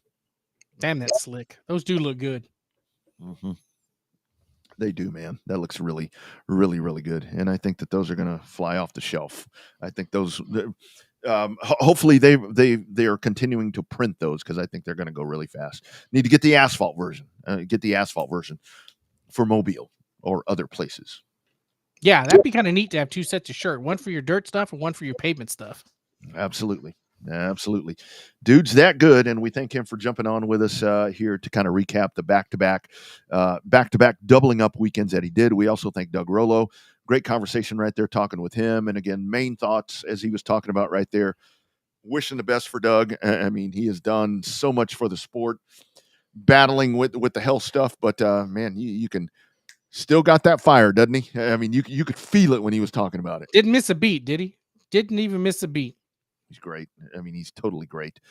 Damn, that's slick. Those do look good. Mm-hmm. They do, man. That looks really, really, really good. And I think that those are going to fly off the shelf. I think those, hopefully they are continuing to print those because I think they're going to go really fast. Need to get the asphalt version. For Mobile or other places. Yeah, that'd be kind of neat to have two sets of shirt, one for your dirt stuff and one for your pavement stuff. Absolutely. Dude's that good, and we thank him for jumping on with us here to kind of recap the back-to-back doubling up weekends that he did. We also thank Doug Rollo. Great conversation right there, talking with him. And again, main thoughts as he was talking about right there. Wishing the best for Doug. I mean, he has done so much for the sport, battling with the health stuff, but man, you can still got that fire, doesn't he? I mean, you could feel it when he was talking about it. Didn't miss a beat, did he? Didn't even miss a beat. He's great. I mean, he's totally great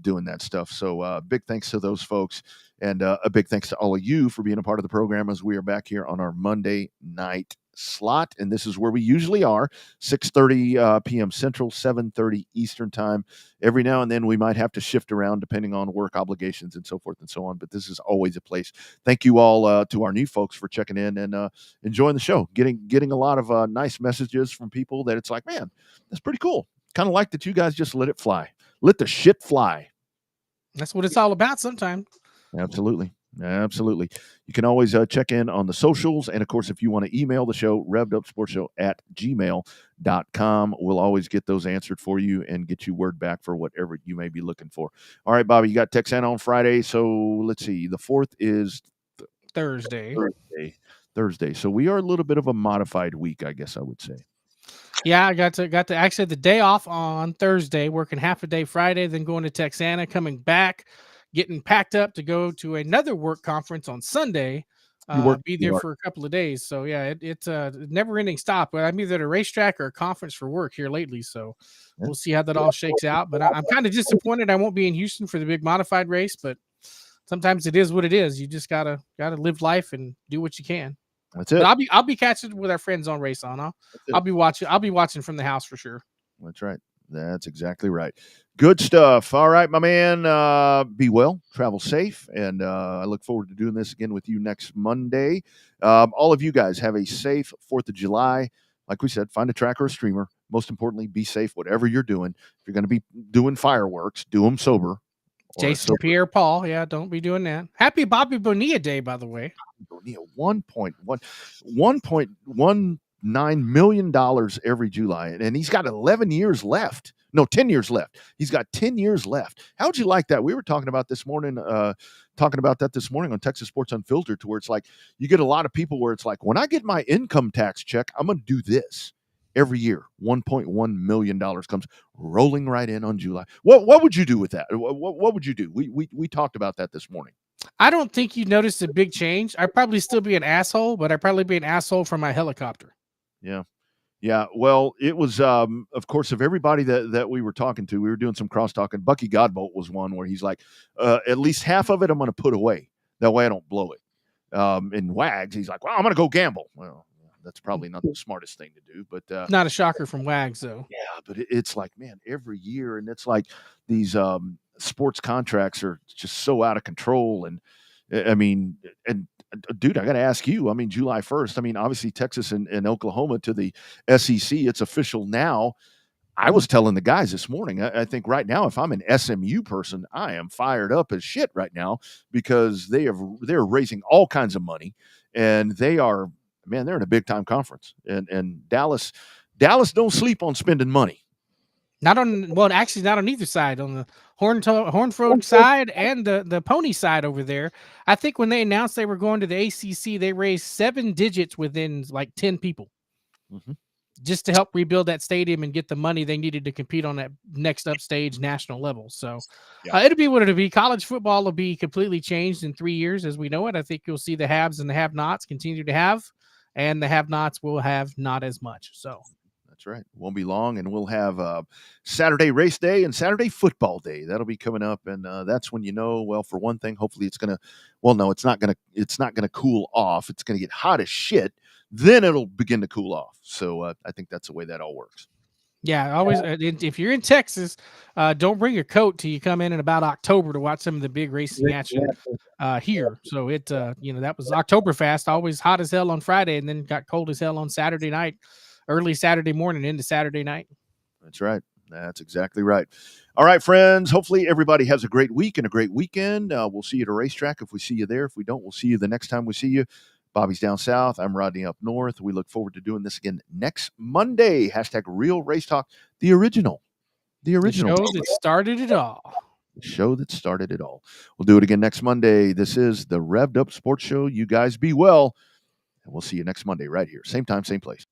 doing that stuff. So big thanks to those folks. And a big thanks to all of you for being a part of the program as we are back here on our Monday night slot. And this is where we usually are, 6:30 p.m. Central, 7:30 Eastern time. Every now and then we might have to shift around depending on work obligations and so forth and so on. But this is always a place. Thank you all to our new folks for checking in and enjoying the show. Getting a lot of nice messages from people that it's like, man, that's pretty cool. Kind of like that you guys just let it fly. Let the shit fly. That's what it's all about sometimes. Absolutely. You can always check in on the socials. And, of course, if you want to email the show, revvedupsportshow@gmail.com. We'll always get those answered for you and get you word back for whatever you may be looking for. All right, Bobby, you got Texana on Friday. So let's see. The 4th is Thursday. So we are a little bit of a modified week, I guess I would say. Yeah, I got to actually the day off on Thursday, working half a day Friday, then going to Texana, coming back, getting packed up to go to another work conference on Sunday. Be there for a couple of days. So yeah, it's a never ending stop. But I'm either at a racetrack or a conference for work here lately. So we'll see how that all shakes out. But I'm kind of disappointed I won't be in Houston for the big modified race, but sometimes it is what it is. You just gotta live life and do what you can. That's it. But I'll be catching with our friends on Race On. I'll be watching from the house for sure. That's right. That's exactly right. Good stuff. All right, my man. Be well, travel safe, and I look forward to doing this again with you next Monday. All of you guys have a safe 4th of July. Like we said, find a track or a streamer. Most importantly, be safe whatever you're doing. If you're going to be doing fireworks, do them sober. Jason Pierre-Paul, yeah, don't be doing that. Happy Bobby Bonilla Day, by the way. Bonilla, $1.19 million every July, and he's got 11 years left. No, 10 years left. He's got 10 years left. How would you like that? We were talking about this morning on Texas Sports Unfiltered, to where it's like you get a lot of people where it's like, when I get my income tax check, I'm going to do this. Every year, $1.1 million comes rolling right in on July. What would you do with that? What would you do? We talked about that this morning. I don't think you noticed a big change. I'd probably still be an asshole, but I'd probably be an asshole from my helicopter. Yeah. Well, it was, of course, of everybody that we were talking to, we were doing some crosstalk, and Bucky Godbolt was one where he's like, at least half of it I'm going to put away. That way I don't blow it. And Wags, he's like, well, I'm going to go gamble. Well, that's probably not the smartest thing to do, but not a shocker from Wags, though. Yeah, but it's like, man, every year, and it's like these sports contracts are just so out of control. And I mean, and dude, I got to ask you. I mean, July 1st. I mean, obviously Texas and Oklahoma to the SEC. It's official now. I was telling the guys this morning. I think right now, if I'm an SMU person, I am fired up as shit right now because they're raising all kinds of money, and they are. Man, they're in a big time conference, and Dallas don't sleep on spending money. Not on either side, on the Hornford side and the Pony side over there. I think when they announced they were going to the ACC, they raised 7 digits within like 10 people, just to help rebuild that stadium and get the money they needed to compete on that next upstage national level. So it'll be what it'll be. College football will be completely changed in 3 years as we know it. I think you'll see the haves and the have-nots continue to have. And the have-nots will have not as much. So that's right. Won't be long, and we'll have Saturday race day and Saturday football day. That'll be coming up, and that's when you know. Well, for one thing, hopefully it's gonna. Well, no, it's not gonna cool off. It's gonna get hot as shit, then it'll begin to cool off. So I think that's the way that all works. Yeah, always. If you're in Texas, don't bring your coat till you come in about October to watch some of the big racing action here. So that was Oktoberfest, always hot as hell on Friday, and then got cold as hell on Saturday night, early Saturday morning into Saturday night. That's right. That's exactly right. All right, friends. Hopefully everybody has a great week and a great weekend. We'll see you at a racetrack if we see you there. If we don't, we'll see you the next time we see you. Bobby's down south. I'm Rodney up north. We look forward to doing this again next Monday. # Real Race Talk, the original. The show that started it all. The show that started it all. We'll do it again next Monday. This is the Revved Up Sports Show. You guys be well. And we'll see you next Monday right here. Same time, same place.